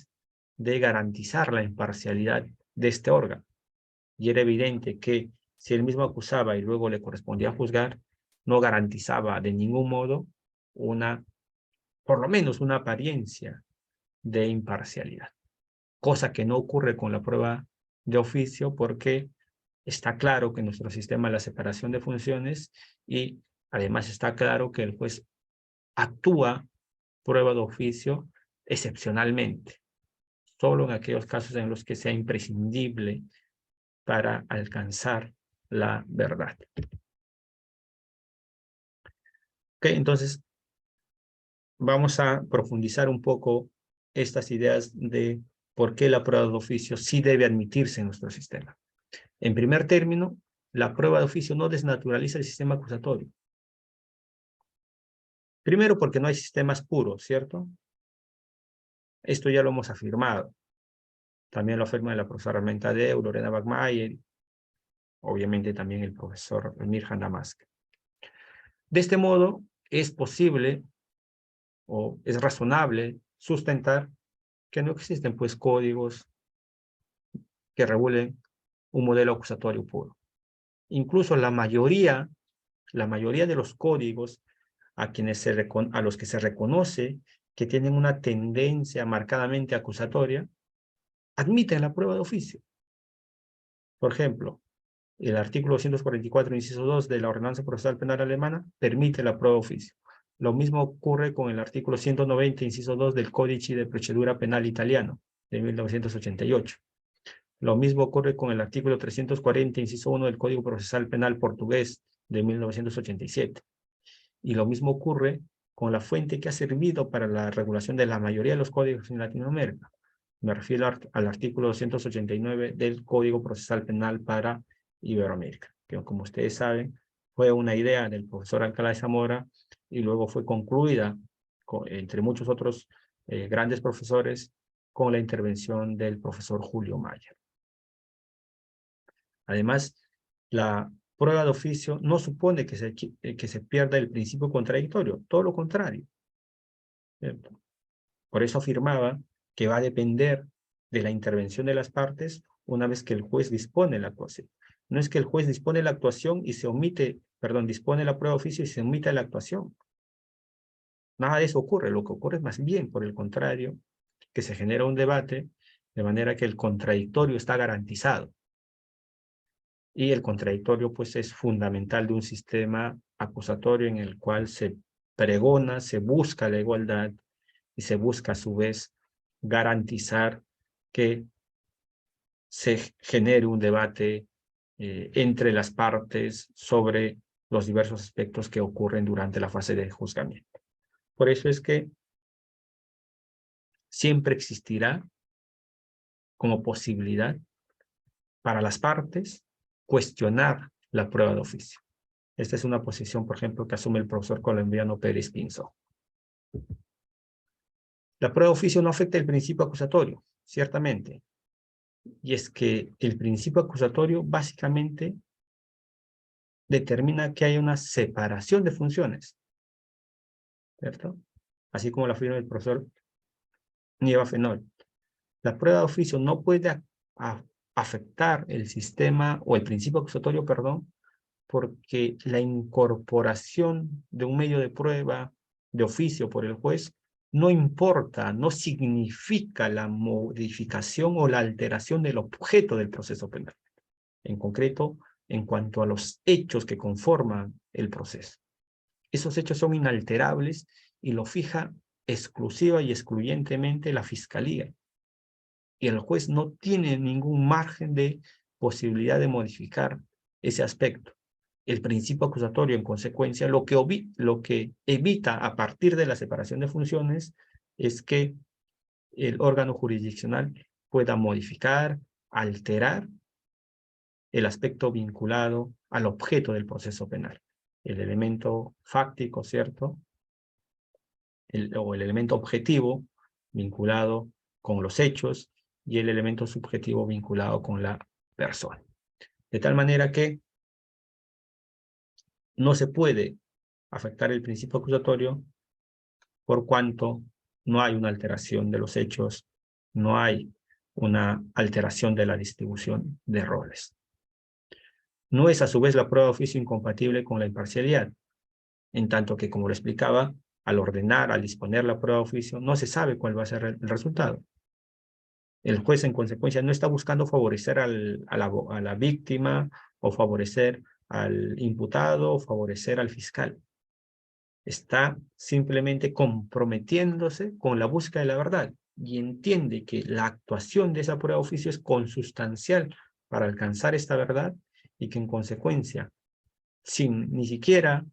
de garantizar la imparcialidad de este órgano. Y era evidente que si él mismo acusaba y luego le correspondía juzgar, no garantizaba de ningún modo por lo menos una apariencia de imparcialidad, cosa que no ocurre con la prueba de oficio porque está claro que en nuestro sistema la separación de funciones y además está claro que el juez actúa prueba de oficio excepcionalmente, solo en aquellos casos en los que sea imprescindible para alcanzar la verdad. Ok, entonces vamos a profundizar un poco estas ideas de por qué la prueba de oficio sí debe admitirse en nuestro sistema. En primer término, la prueba de oficio no desnaturaliza el sistema acusatorio. Primero porque no hay sistemas puros, ¿cierto? Esto ya lo hemos afirmado. También lo afirma la profesora Armenta Deu, Lorena Bachmayer, obviamente también el profesor Mirhan Damask. De este modo, es posible o es razonable sustentar que no existen pues códigos que regulen un modelo acusatorio puro. Incluso la mayoría de los códigos a los que se reconoce que tienen una tendencia marcadamente acusatoria, admiten la prueba de oficio. Por ejemplo, el artículo 244, inciso 2 de la Ordenanza Procesal Penal Alemana permite la prueba de oficio. Lo mismo ocurre con el artículo 190, inciso 2 del Codice de Procedura Penal Italiano de 1988. Lo mismo ocurre con el artículo 340, inciso 1 del Código Procesal Penal Portugués de 1987. Y lo mismo ocurre con la fuente que ha servido para la regulación de la mayoría de los códigos en Latinoamérica. Me refiero al artículo 289 del Código Procesal Penal para Iberoamérica, que como ustedes saben, fue una idea del profesor Alcalá de Zamora y luego fue concluida, entre muchos otros grandes profesores, con la intervención del profesor Julio Mayer. Además, la prueba de oficio no supone que se pierda el principio contradictorio, todo lo contrario, ¿cierto? Por eso afirmaba que va a depender de la intervención de las partes una vez que el juez dispone la actuación. No es que el juez dispone la actuación y dispone la prueba de oficio y se omite la actuación. Nada de eso ocurre, lo que ocurre es más bien, por el contrario, que se genera un debate de manera que el contradictorio está garantizado. Y el contradictorio pues es fundamental de un sistema acusatorio en el cual se pregona, se busca la igualdad y se busca a su vez garantizar que se genere un debate entre las partes sobre los diversos aspectos que ocurren durante la fase de juzgamiento. Por eso es que siempre existirá como posibilidad para las partes cuestionar la prueba de oficio. Esta es una posición, por ejemplo, que asume el profesor colombiano Pérez Pinzón. La prueba de oficio no afecta el principio acusatorio, ciertamente. Y es que el principio acusatorio básicamente determina que hay una separación de funciones, ¿cierto? Así como lo afirma el profesor Nieva Fenol. La prueba de oficio no puede afectar el sistema o el principio acusatorio, perdón, porque la incorporación de un medio de prueba de oficio por el juez no importa, no significa la modificación o la alteración del objeto del proceso penal. En concreto, en cuanto a los hechos que conforman el proceso. Esos hechos son inalterables y lo fija exclusiva y excluyentemente la Fiscalía. Y el juez no tiene ningún margen de posibilidad de modificar ese aspecto. El principio acusatorio, en consecuencia, lo que evita a partir de la separación de funciones es que el órgano jurisdiccional pueda modificar, alterar el aspecto vinculado al objeto del proceso penal. El elemento fáctico, ¿cierto? O el elemento objetivo vinculado con los hechos y el elemento subjetivo vinculado con la persona. De tal manera que no se puede afectar el principio acusatorio por cuanto no hay una alteración de los hechos, no hay una alteración de la distribución de roles. No es a su vez la prueba de oficio incompatible con la imparcialidad, en tanto que, como lo explicaba, al ordenar, al disponer la prueba de oficio, no se sabe cuál va a ser el resultado. El juez, en consecuencia, no está buscando favorecer a la víctima o favorecer al imputado o favorecer al fiscal. Está simplemente comprometiéndose con la búsqueda de la verdad y entiende que la actuación de esa prueba de oficio es consustancial para alcanzar esta verdad y que en consecuencia, sin ni siquiera,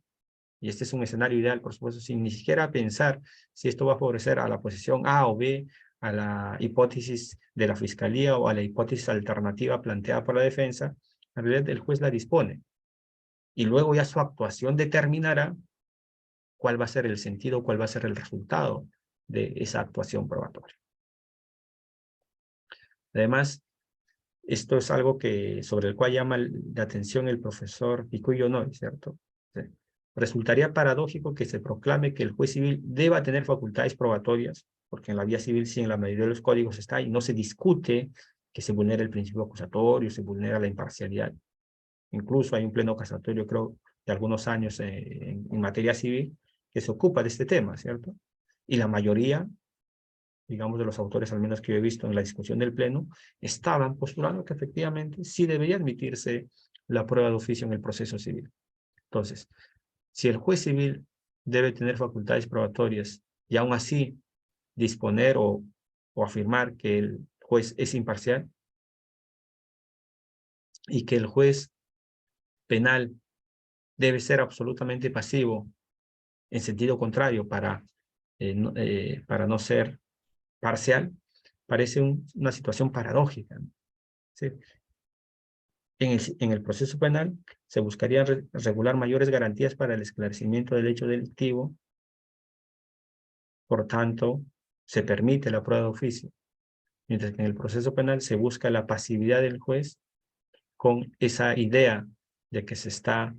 y este es un escenario ideal por supuesto, sin ni siquiera pensar si esto va a favorecer a la posición A o B, a la hipótesis de la fiscalía o a la hipótesis alternativa planteada por la defensa, en realidad el juez la dispone y luego ya su actuación determinará cuál va a ser el sentido, cuál va a ser el resultado de esa actuación probatoria. Además, esto es algo sobre el cual llama la atención el profesor Picuyo Noy, ¿cierto? Sí. Resultaría paradójico que se proclame que el juez civil deba tener facultades probatorias, porque en la vía civil sí en la mayoría de los códigos está y no se discute que se vulnera el principio acusatorio, se vulnera la imparcialidad. Incluso hay un pleno casatorio, creo, de algunos años en materia civil, que se ocupa de este tema, ¿cierto? Y la mayoría, digamos, de los autores, al menos que yo he visto en la discusión del pleno, estaban postulando que efectivamente sí debería admitirse la prueba de oficio en el proceso civil. Entonces, si el juez civil debe tener facultades probatorias y aún así disponer o afirmar que el juez es imparcial y que el juez penal debe ser absolutamente pasivo en sentido contrario para no ser parcial, parece una situación paradójica, ¿no? ¿Sí? En el proceso penal se buscaría regular mayores garantías para el esclarecimiento del hecho delictivo, por tanto, se permite la prueba de oficio, mientras que en el proceso penal se busca la pasividad del juez con esa idea de que se está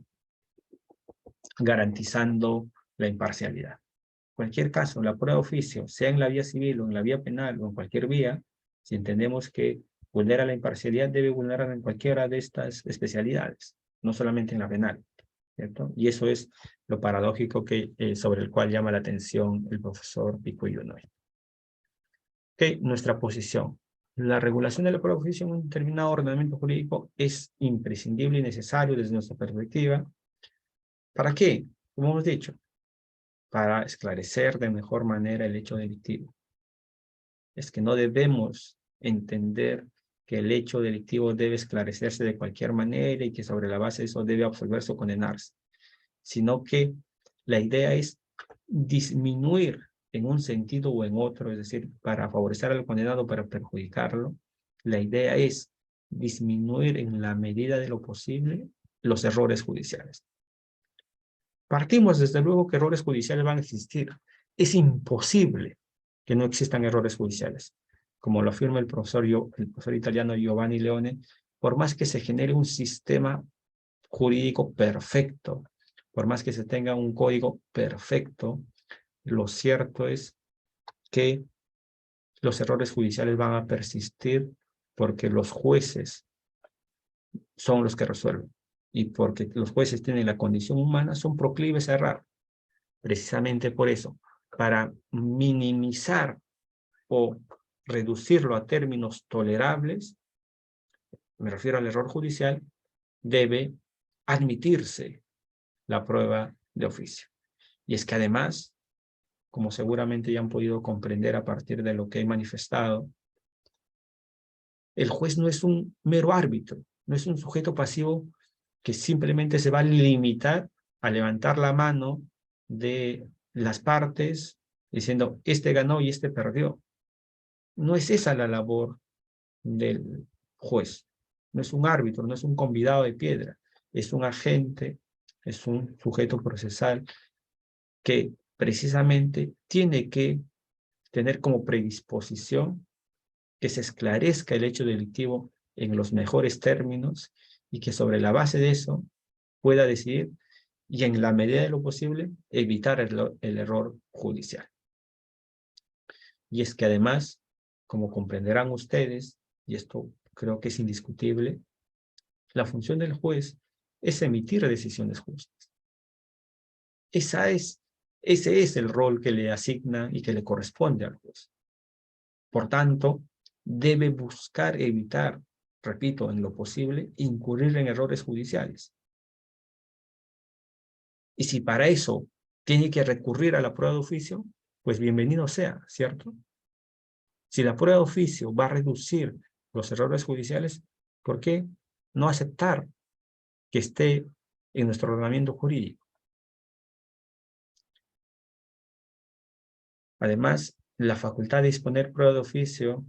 garantizando la imparcialidad. En cualquier caso, la prueba de oficio, sea en la vía civil o en la vía penal o en cualquier vía, si entendemos que vulnera la imparcialidad, debe vulnerar en cualquiera de estas especialidades, no solamente en la penal, ¿cierto? Y eso es lo paradójico sobre el cual llama la atención el profesor Picuyo Noy. Nuestra posición. La regulación de la prueba de oficio en un determinado ordenamiento jurídico es imprescindible y necesario desde nuestra perspectiva. ¿Para qué? Como hemos dicho, para esclarecer de mejor manera el hecho delictivo. Es que no debemos entender que el hecho delictivo debe esclarecerse de cualquier manera y que sobre la base de eso debe absolverse o condenarse, sino que la idea es disminuir en un sentido o en otro, es decir, para favorecer al condenado, para perjudicarlo. La idea es disminuir en la medida de lo posible los errores judiciales. Partimos desde luego que errores judiciales van a existir. Es imposible que no existan errores judiciales. Como lo afirma el profesor italiano Giovanni Leone, por más que se genere un sistema jurídico perfecto, por más que se tenga un código perfecto, lo cierto es que los errores judiciales van a persistir porque los jueces son los que resuelven. Y porque los jueces tienen la condición humana, son proclives a errar. Precisamente por eso, para minimizar o reducirlo a términos tolerables, me refiero al error judicial, debe admitirse la prueba de oficio. Y es que además, como seguramente ya han podido comprender a partir de lo que he manifestado, el juez no es un mero árbitro, no es un sujeto pasivo que simplemente se va a limitar a levantar la mano de las partes diciendo, este ganó y este perdió. No es esa la labor del juez. No es un árbitro, no es un convidado de piedra. Es un agente, es un sujeto procesal que precisamente tiene que tener como predisposición que se esclarezca el hecho delictivo en los mejores términos y que sobre la base de eso pueda decidir y en la medida de lo posible evitar el error judicial. Y es que además, como comprenderán ustedes, y esto creo que es indiscutible, la función del juez es emitir decisiones justas. Ese es el rol que le asigna y que le corresponde al juez. Por tanto, debe buscar evitar, repito, en lo posible, incurrir en errores judiciales. Y si para eso tiene que recurrir a la prueba de oficio, pues bienvenido sea, ¿cierto? Si la prueba de oficio va a reducir los errores judiciales, ¿por qué no aceptar que esté en nuestro ordenamiento jurídico? Además, la facultad de disponer prueba de oficio,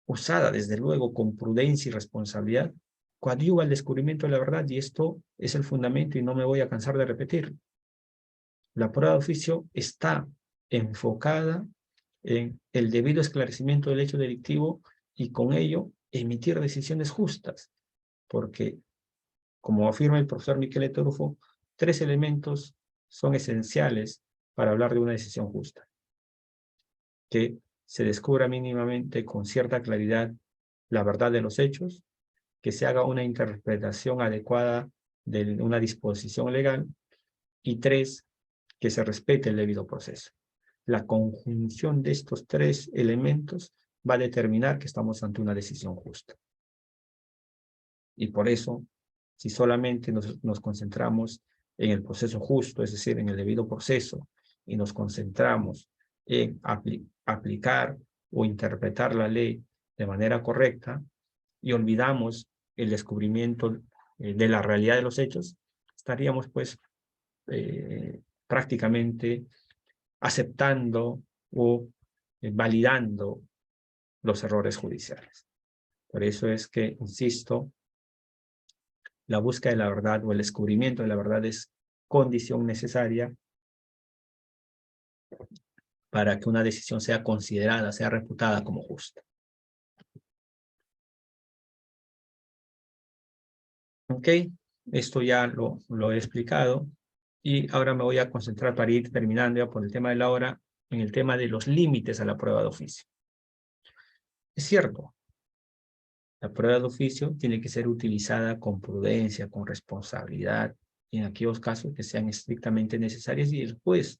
usada desde luego con prudencia y responsabilidad, coadyuva al descubrimiento de la verdad, y esto es el fundamento y no me voy a cansar de repetir. La prueba de oficio está enfocada en el debido esclarecimiento del hecho delictivo y con ello emitir decisiones justas, porque, como afirma el profesor Michele Torufo, 3 elementos son esenciales para hablar de una decisión justa: que se descubra mínimamente con cierta claridad la verdad de los hechos, que se haga una interpretación adecuada de una disposición legal, y 3, que se respete el debido proceso. La conjunción de estos 3 elementos va a determinar que estamos ante una decisión justa. Y por eso, si solamente nos concentramos en el proceso justo, es decir, en el debido proceso, y nos concentramos en aplicar o interpretar la ley de manera correcta, y olvidamos el descubrimiento de la realidad de los hechos, estaríamos pues prácticamente aceptando o validando los errores judiciales. Por eso es que, insisto, la búsqueda de la verdad o el descubrimiento de la verdad es condición necesaria para que una decisión sea considerada, sea reputada como justa. Ok, esto ya lo he explicado y ahora me voy a concentrar para ir terminando ya por el tema de la hora en el tema de los límites a la prueba de oficio. Es cierto, la prueba de oficio tiene que ser utilizada con prudencia, con responsabilidad, y en aquellos casos que sean estrictamente necesarios, y el juez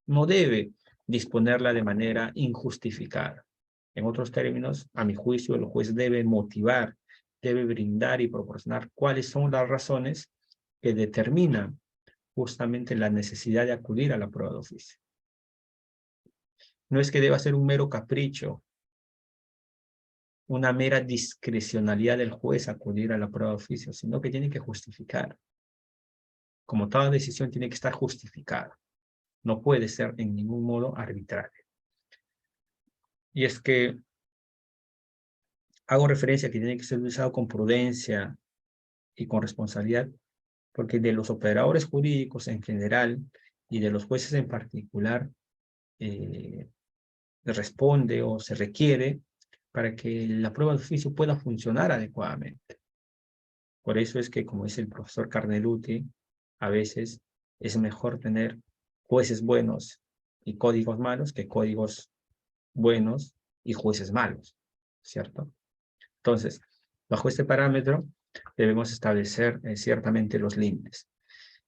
no debe disponerla de manera injustificada. En otros términos, a mi juicio, el juez debe motivar, debe brindar y proporcionar cuáles son las razones que determinan justamente la necesidad de acudir a la prueba de oficio. No es que deba ser un mero capricho, una mera discrecionalidad del juez acudir a la prueba de oficio, sino que tiene que justificar. Como toda decisión tiene que estar justificada. No puede ser en ningún modo arbitrario. Y es que hago referencia a que tiene que ser utilizado con prudencia y con responsabilidad, porque de los operadores jurídicos en general y de los jueces en particular, responde o se requiere para que la prueba de oficio pueda funcionar adecuadamente. Por eso es que, como dice el profesor Carneluti, a veces es mejor tener jueces buenos y códigos malos que códigos buenos y jueces malos, ¿cierto? Entonces, bajo este parámetro debemos establecer ciertamente los límites.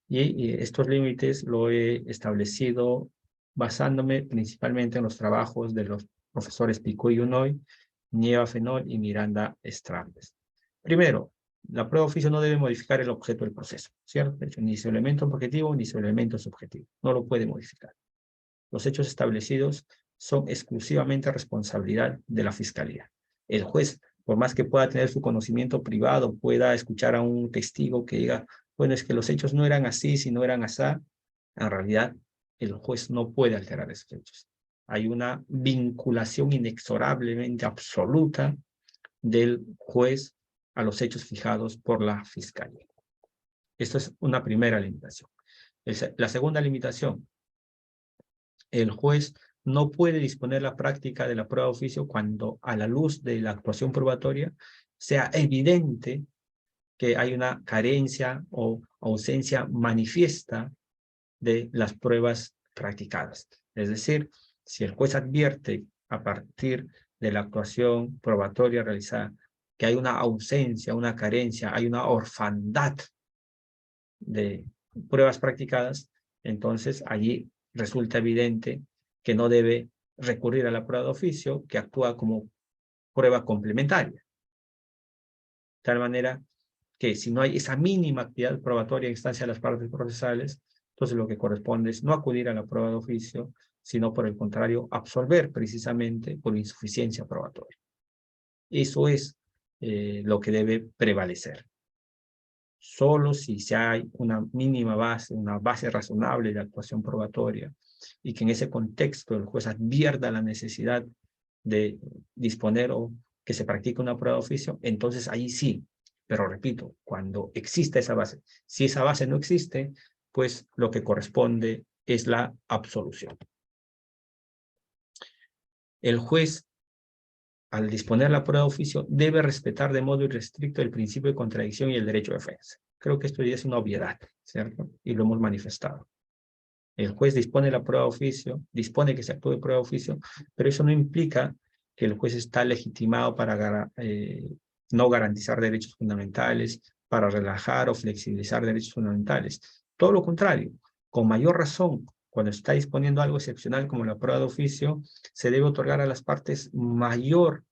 Y estos límites lo he establecido basándome principalmente en los trabajos de los profesores Picó y Unoy, Nieva Fenol y Miranda Estrambes. Primero, la prueba de oficio no debe modificar el objeto del proceso, ¿cierto? De hecho, ni su elemento objetivo ni su elemento subjetivo. No lo puede modificar. Los hechos establecidos son exclusivamente responsabilidad de la Fiscalía. El juez, por más que pueda tener su conocimiento privado, pueda escuchar a un testigo que diga, bueno, es que los hechos no eran así, si no eran así, en realidad el juez no puede alterar esos hechos. Hay una vinculación inexorablemente absoluta del juez a los hechos fijados por la Fiscalía. Esto es una primera limitación. La segunda limitación: el juez no puede disponer la práctica de la prueba de oficio cuando a la luz de la actuación probatoria sea evidente que hay una carencia o ausencia manifiesta de las pruebas practicadas. Es decir, si el juez advierte a partir de la actuación probatoria realizada que hay una ausencia, una carencia, hay una orfandad de pruebas practicadas, entonces allí resulta evidente que no debe recurrir a la prueba de oficio, que actúa como prueba complementaria. De tal manera que si no hay esa mínima actividad probatoria en instancia de las partes procesales, entonces lo que corresponde es no acudir a la prueba de oficio, sino por el contrario, absolver precisamente por insuficiencia probatoria. Eso es lo que debe prevalecer. Solo si hay una mínima base, una base razonable de actuación probatoria, y que en ese contexto el juez advierta la necesidad de disponer o que se practique una prueba de oficio, entonces ahí sí. Pero repito, cuando exista esa base. Si esa base no existe, pues lo que corresponde es la absolución. El juez, al disponer la prueba de oficio, debe respetar de modo irrestricto el principio de contradicción y el derecho de defensa. Creo que esto ya es una obviedad, ¿cierto? Y lo hemos manifestado. El juez dispone la prueba de oficio, dispone que se actúe de prueba de oficio, pero eso no implica que el juez está legitimado para no garantizar derechos fundamentales, para relajar o flexibilizar derechos fundamentales. Todo lo contrario, con mayor razón, cuando está disponiendo algo excepcional como la prueba de oficio, se debe otorgar a las partes mayor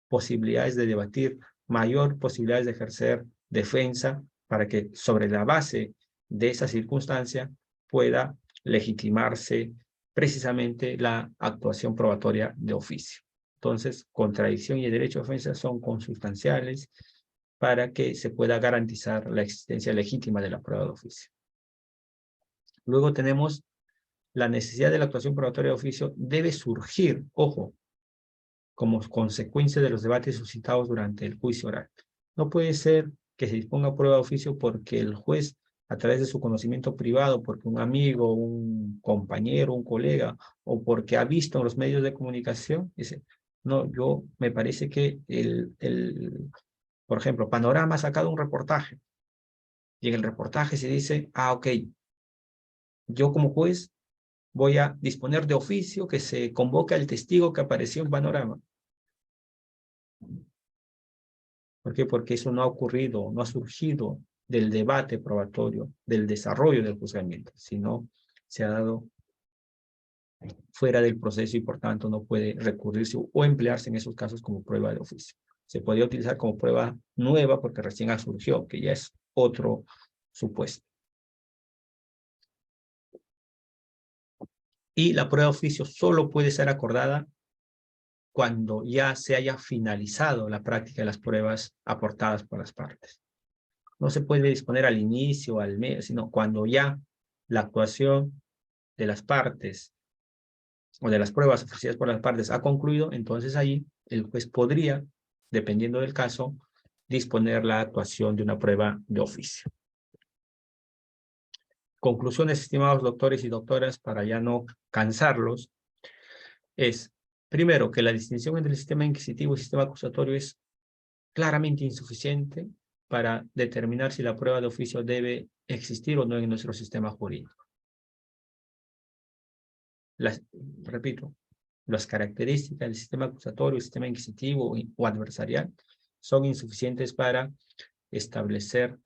posibilidades de debatir, mayor posibilidades de ejercer defensa, para que sobre la base de esa circunstancia pueda legitimarse precisamente la actuación probatoria de oficio. Entonces, contradicción y derecho de defensa son consustanciales para que se pueda garantizar la existencia legítima de la prueba de oficio. Luego tenemos la necesidad de la actuación probatoria de oficio debe surgir, ojo, como consecuencia de los debates suscitados durante el juicio oral. No puede ser que se disponga prueba de oficio porque el juez, a través de su conocimiento privado, porque un amigo, un compañero, un colega, o porque ha visto en los medios de comunicación, dice, no, me parece que por ejemplo, Panorama ha sacado un reportaje, y en el reportaje se dice, ok, yo como juez voy a disponer de oficio que se convoque al testigo que apareció en Panorama. ¿Por qué? Porque eso no ha ocurrido, no ha surgido del debate probatorio, del desarrollo del juzgamiento, sino se ha dado fuera del proceso y por tanto no puede recurrirse o emplearse en esos casos como prueba de oficio. Se podría utilizar como prueba nueva porque recién surgió, que ya es otro supuesto. Y la prueba de oficio solo puede ser acordada cuando ya se haya finalizado la práctica de las pruebas aportadas por las partes. No se puede disponer al inicio, al medio, sino cuando ya la actuación de las partes o de las pruebas ofrecidas por las partes ha concluido, entonces ahí el juez podría, dependiendo del caso, disponer la actuación de una prueba de oficio. Conclusiones, estimados doctores y doctoras, para ya no cansarlos, es, primero, que la distinción entre el sistema inquisitivo y el sistema acusatorio es claramente insuficiente para determinar si la prueba de oficio debe existir o no en nuestro sistema jurídico. Repito, las características del sistema acusatorio, el sistema inquisitivo o adversarial son insuficientes para establecer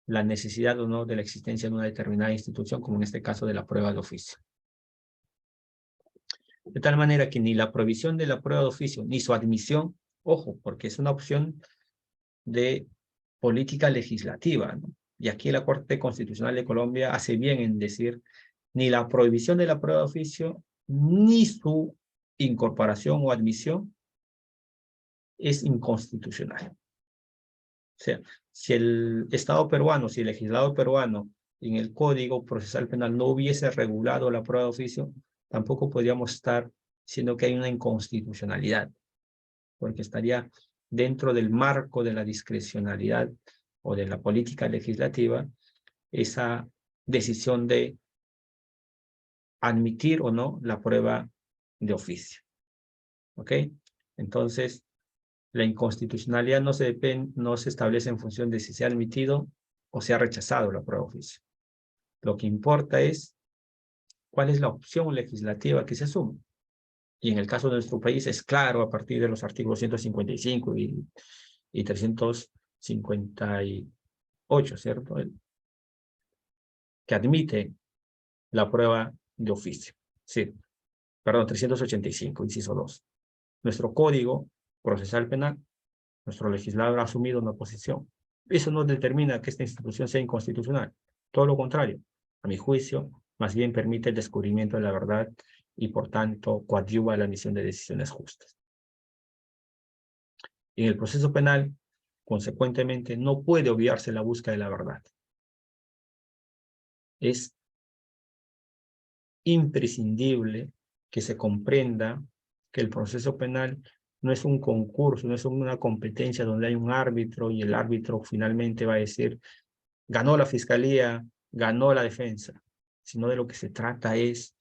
la necesidad o no de la existencia de una determinada institución, como en este caso de la prueba de oficio. De tal manera que ni la provisión de la prueba de oficio, ni su admisión, ojo, porque es una opción de política legislativa, ¿no? Y aquí la Corte Constitucional de Colombia hace bien en decir ni la prohibición de la prueba de oficio, ni su incorporación o admisión es inconstitucional. O sea, si el Estado peruano, si el legislador peruano en el Código Procesal Penal no hubiese regulado la prueba de oficio, tampoco podríamos estar diciendo que hay una inconstitucionalidad, porque estaría dentro del marco de la discrecionalidad o de la política legislativa esa decisión de admitir o no la prueba de oficio. ¿Ok? Entonces, la inconstitucionalidad no se establece en función de si se ha admitido o se ha rechazado la prueba de oficio. Lo que importa es cuál es la opción legislativa que se asume. Y en el caso de nuestro país es claro a partir de los artículos 155 y 358, ¿cierto? Que admite la prueba de oficio. Sí, perdón, 385, inciso 2. Nuestro Código Procesal Penal, nuestro legislador ha asumido una posición. Eso no determina que esta institución sea inconstitucional. Todo lo contrario, a mi juicio, más bien permite el descubrimiento de la verdad y, por tanto, coadyuva la emisión de decisiones justas. En el proceso penal, consecuentemente, no puede obviarse la búsqueda de la verdad. Es imprescindible que se comprenda que el proceso penal no es un concurso, no es una competencia donde hay un árbitro y el árbitro finalmente va a decir, ganó la fiscalía, ganó la defensa, sino de lo que se trata es,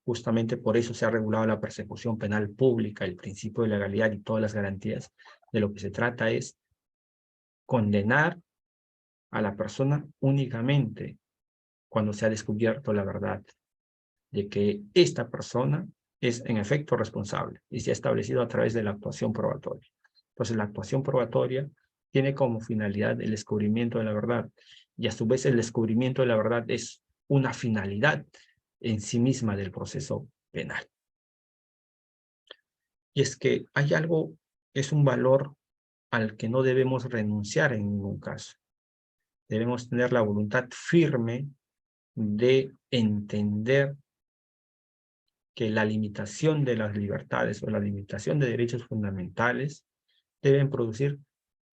justamente por eso se ha regulado la persecución penal pública, el principio de legalidad y todas las garantías, de lo que se trata es condenar a la persona únicamente cuando se ha descubierto la verdad de que esta persona es en efecto responsable y se ha establecido a través de la actuación probatoria. Entonces, la actuación probatoria tiene como finalidad el descubrimiento de la verdad y a su vez el descubrimiento de la verdad es una finalidad en sí misma del proceso penal. Y es que hay algo, es un valor al que no debemos renunciar en ningún caso. Debemos tener la voluntad firme de entender que la limitación de las libertades o la limitación de derechos fundamentales deben producir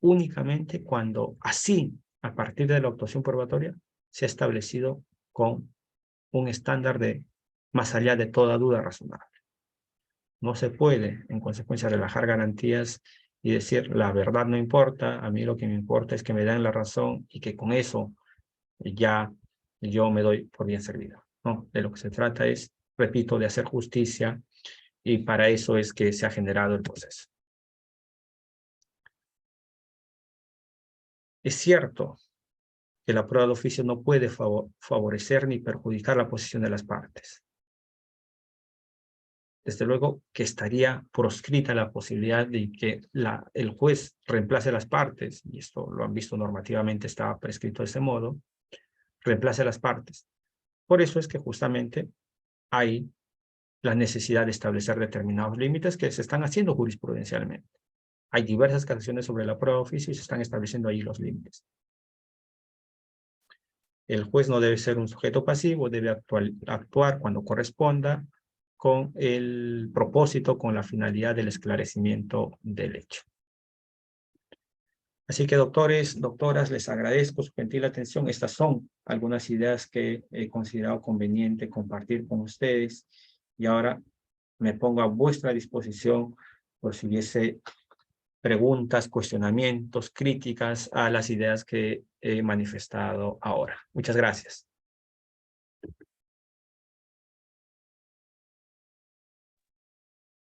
únicamente cuando así, a partir de la actuación probatoria, se ha establecido con un estándar de más allá de toda duda razonable. No se puede, en consecuencia, relajar garantías y decir la verdad no importa, a mí lo que me importa es que me den la razón y que con eso ya yo me doy por bien servido. No, de lo que se trata es, repito, de hacer justicia y para eso es que se ha generado el proceso. Es cierto que la prueba de oficio no puede favorecer ni perjudicar la posición de las partes. Desde luego que estaría proscrita la posibilidad de que el juez reemplace las partes, y esto lo han visto normativamente, está prescrito de ese modo, reemplace las partes. Por eso es que justamente hay la necesidad de establecer determinados límites que se están haciendo jurisprudencialmente. Hay diversas casaciones sobre la prueba de oficio y se están estableciendo ahí los límites. El juez no debe ser un sujeto pasivo, debe actuar cuando corresponda con el propósito, con la finalidad del esclarecimiento del hecho. Así que doctores, doctoras, les agradezco su gentil atención. Estas son algunas ideas que he considerado conveniente compartir con ustedes y ahora me pongo a vuestra disposición por si hubiese preguntas, cuestionamientos, críticas a las ideas que he manifestado ahora. Muchas gracias.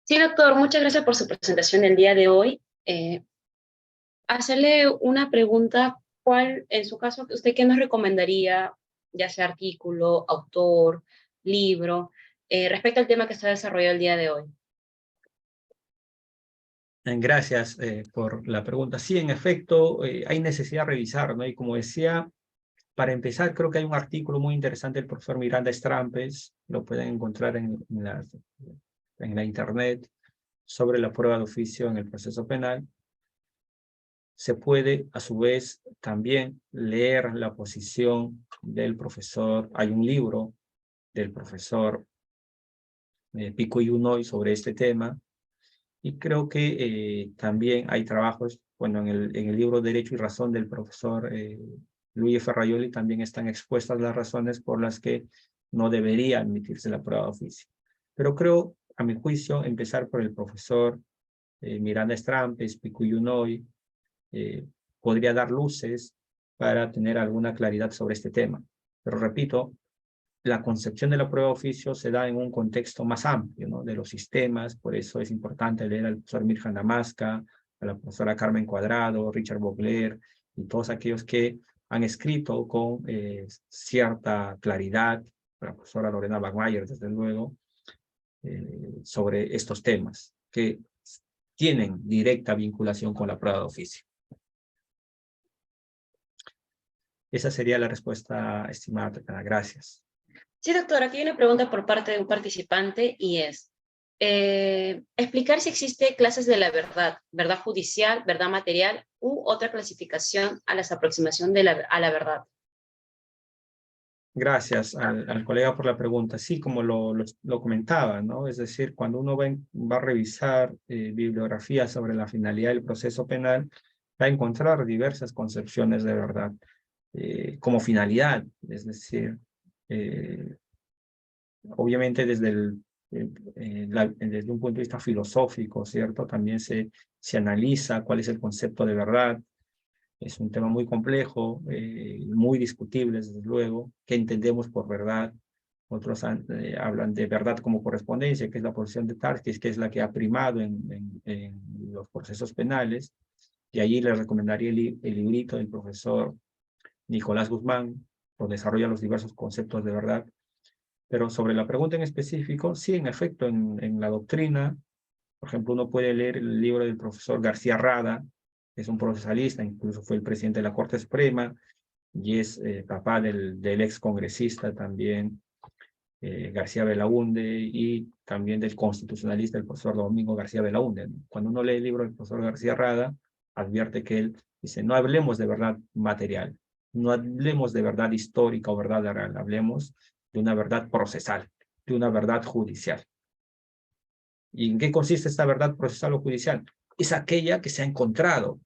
Sí, doctor, muchas gracias por su presentación del día de hoy. Hacerle una pregunta, ¿cuál, en su caso, usted qué nos recomendaría, ya sea artículo, autor, libro, respecto al tema que está desarrollado el día de hoy? Gracias por la pregunta. Sí, en efecto, hay necesidad de revisar, ¿no? Y como decía, para empezar, creo que hay un artículo muy interesante del profesor Miranda Strampes, lo pueden encontrar en la internet, sobre la prueba de oficio en el proceso penal. Se puede, a su vez, también leer la posición del profesor. Hay un libro del profesor Pico y Unoy sobre este tema. Y creo que también hay trabajos, bueno, en el libro Derecho y Razón del profesor Luis Ferraioli también están expuestas las razones por las que no debería admitirse la prueba de oficio. Pero creo, a mi juicio, empezar por el profesor Miranda Strampes, Pico y Unoy, podría dar luces para tener alguna claridad sobre este tema. Pero repito, la concepción de la prueba de oficio se da en un contexto más amplio, ¿no? De los sistemas, por eso es importante leer al profesor Mirjan Damasca, a la profesora Carmen Cuadrado, Richard Bogler, y todos aquellos que han escrito con cierta claridad, la profesora Lorena Bachmayer, desde luego, sobre estos temas, que tienen directa vinculación con la prueba de oficio. Esa sería la respuesta, estimada. Gracias. Sí, doctora, aquí hay una pregunta por parte de un participante y es explicar si existe clases de la verdad, verdad judicial, verdad material u otra clasificación a la aproximación a la verdad. Gracias al colega por la pregunta. Sí, como lo comentaba, ¿no? Es decir, cuando uno va a revisar bibliografía sobre la finalidad del proceso penal, va a encontrar diversas concepciones de verdad como finalidad. Es decir, obviamente desde desde un punto de vista filosófico, ¿cierto? También se analiza cuál es el concepto de verdad. Es un tema muy complejo, muy discutible, desde luego. ¿Qué entendemos por verdad? Otros hablan de verdad como correspondencia, que es la posición de Tarski, que es la que ha primado en los procesos penales. Y allí les recomendaría el librito del profesor Nicolás Guzmán, donde desarrolla los diversos conceptos de verdad. Pero sobre la pregunta en específico, sí, en efecto, en la doctrina, por ejemplo, uno puede leer el libro del profesor García Rada, que es un procesalista, incluso fue el presidente de la Corte Suprema, y es papá del ex congresista también, García Belaúnde, y también del constitucionalista, el profesor Domingo García Belaúnde. Cuando uno lee el libro del profesor García Rada, advierte que él dice, no hablemos de verdad material, no hablemos de verdad histórica o verdad real, hablemos de una verdad procesal, de una verdad judicial. ¿Y en qué consiste esta verdad procesal o judicial? Es aquella que se ha encontrado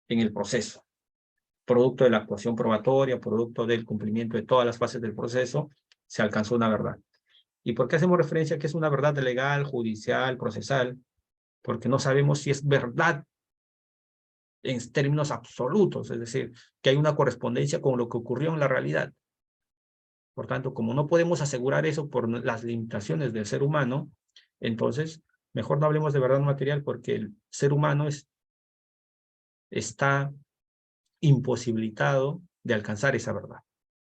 en el proceso, producto de la actuación probatoria, producto del cumplimiento de todas las fases del proceso, se alcanzó una verdad. ¿Y por qué hacemos referencia a que es una verdad legal, judicial, procesal? Porque no sabemos si es verdad en términos absolutos, es decir, que hay una correspondencia con lo que ocurrió en la realidad. Por tanto, como no podemos asegurar eso por las limitaciones del ser humano, entonces mejor no hablemos de verdad material porque el ser humano está imposibilitado de alcanzar esa verdad.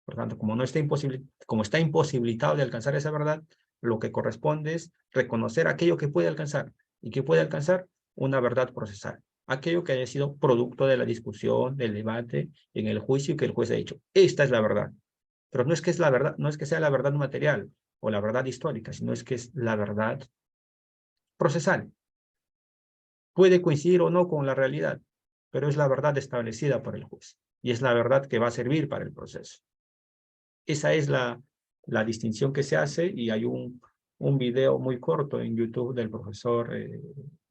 Por tanto, como está imposibilitado de alcanzar esa verdad, lo que corresponde es reconocer aquello que puede alcanzar. ¿Y que puede alcanzar? Una verdad procesal. Aquello que haya sido producto de la discusión, del debate, en el juicio y que el juez ha dicho. Esta es la verdad. Pero no es que es la verdad, no es que sea la verdad material o la verdad histórica, sino es que es la verdad procesal. Puede coincidir o no con la realidad, pero es la verdad establecida por el juez y es la verdad que va a servir para el proceso. Esa es la distinción que se hace y hay un video muy corto en YouTube del profesor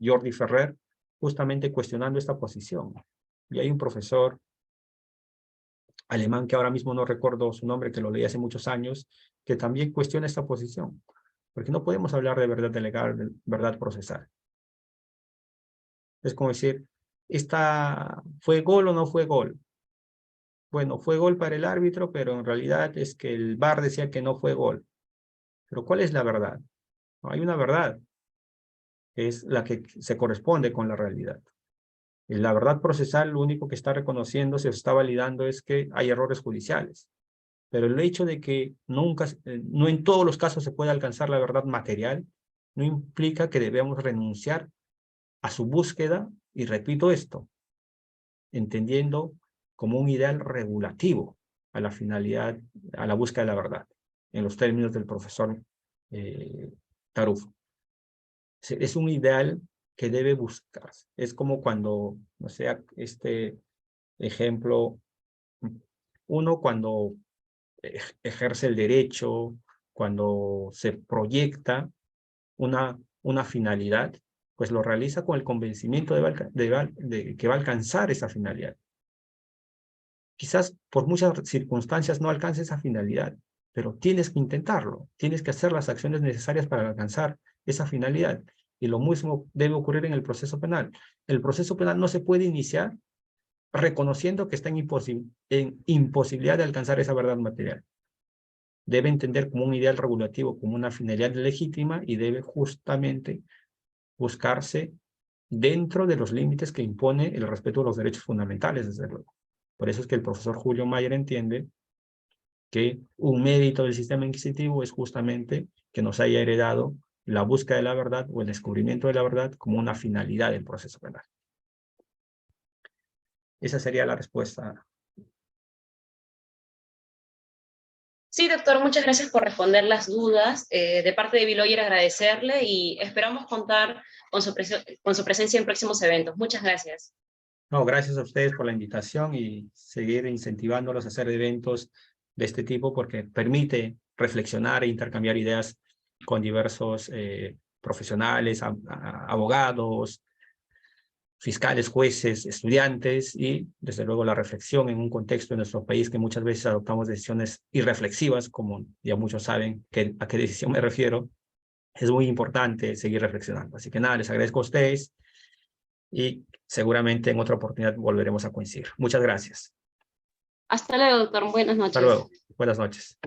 Jordi Ferrer justamente cuestionando esta posición. Y hay un profesor alemán que ahora mismo no recuerdo su nombre, que lo leí hace muchos años, que también cuestiona esta posición. Porque no podemos hablar de verdad legal, de verdad procesal. Es como decir, ¿fue gol o no fue gol? Bueno, fue gol para el árbitro, pero en realidad es que el VAR decía que no fue gol. Pero ¿cuál es la verdad? No, hay una verdad, que es la que se corresponde con la realidad. Y la verdad procesal, lo único que está reconociendo, se está validando, es que hay errores judiciales. Pero el hecho de que nunca, no en todos los casos se puede alcanzar la verdad material, no implica que debemos renunciar a su búsqueda, y repito esto, entendiendo como un ideal regulativo a la finalidad, a la búsqueda de la verdad, en los términos del profesor Tarufo. Es un ideal que debe buscarse. Es como cuando, no sé, este ejemplo, uno cuando ejerce el derecho, cuando se proyecta una finalidad, pues lo realiza con el convencimiento de que va a alcanzar esa finalidad. Quizás por muchas circunstancias no alcance esa finalidad, pero tienes que intentarlo, tienes que hacer las acciones necesarias para alcanzar esa finalidad. Y lo mismo debe ocurrir en el proceso penal. El proceso penal no se puede iniciar reconociendo que está en imposibilidad de alcanzar esa verdad material. debe entender como un ideal regulativo, como una finalidad legítima y debe justamente buscarse dentro de los límites que impone el respeto a los derechos fundamentales, desde luego. Por eso es que el profesor Julio Mayer entiende que un mérito del sistema inquisitivo es justamente que nos haya heredado la búsqueda de la verdad o el descubrimiento de la verdad como una finalidad del proceso penal. Esa sería la respuesta. Sí, doctor, muchas gracias por responder las dudas. De parte de Bill Oyer, agradecerle y esperamos contar con su presencia en próximos eventos. Muchas gracias. No, gracias a ustedes por la invitación y seguir incentivándolos a hacer eventos de este tipo porque permite reflexionar e intercambiar ideas con diversos profesionales, abogados, fiscales, jueces, estudiantes y, desde luego, la reflexión en un contexto de nuestro país que muchas veces adoptamos decisiones irreflexivas, como ya muchos saben a qué decisión me refiero. Es muy importante seguir reflexionando. Así que nada, les agradezco a ustedes y seguramente en otra oportunidad volveremos a coincidir. Muchas gracias. Hasta luego, doctor. Buenas noches. Hasta luego. Buenas noches.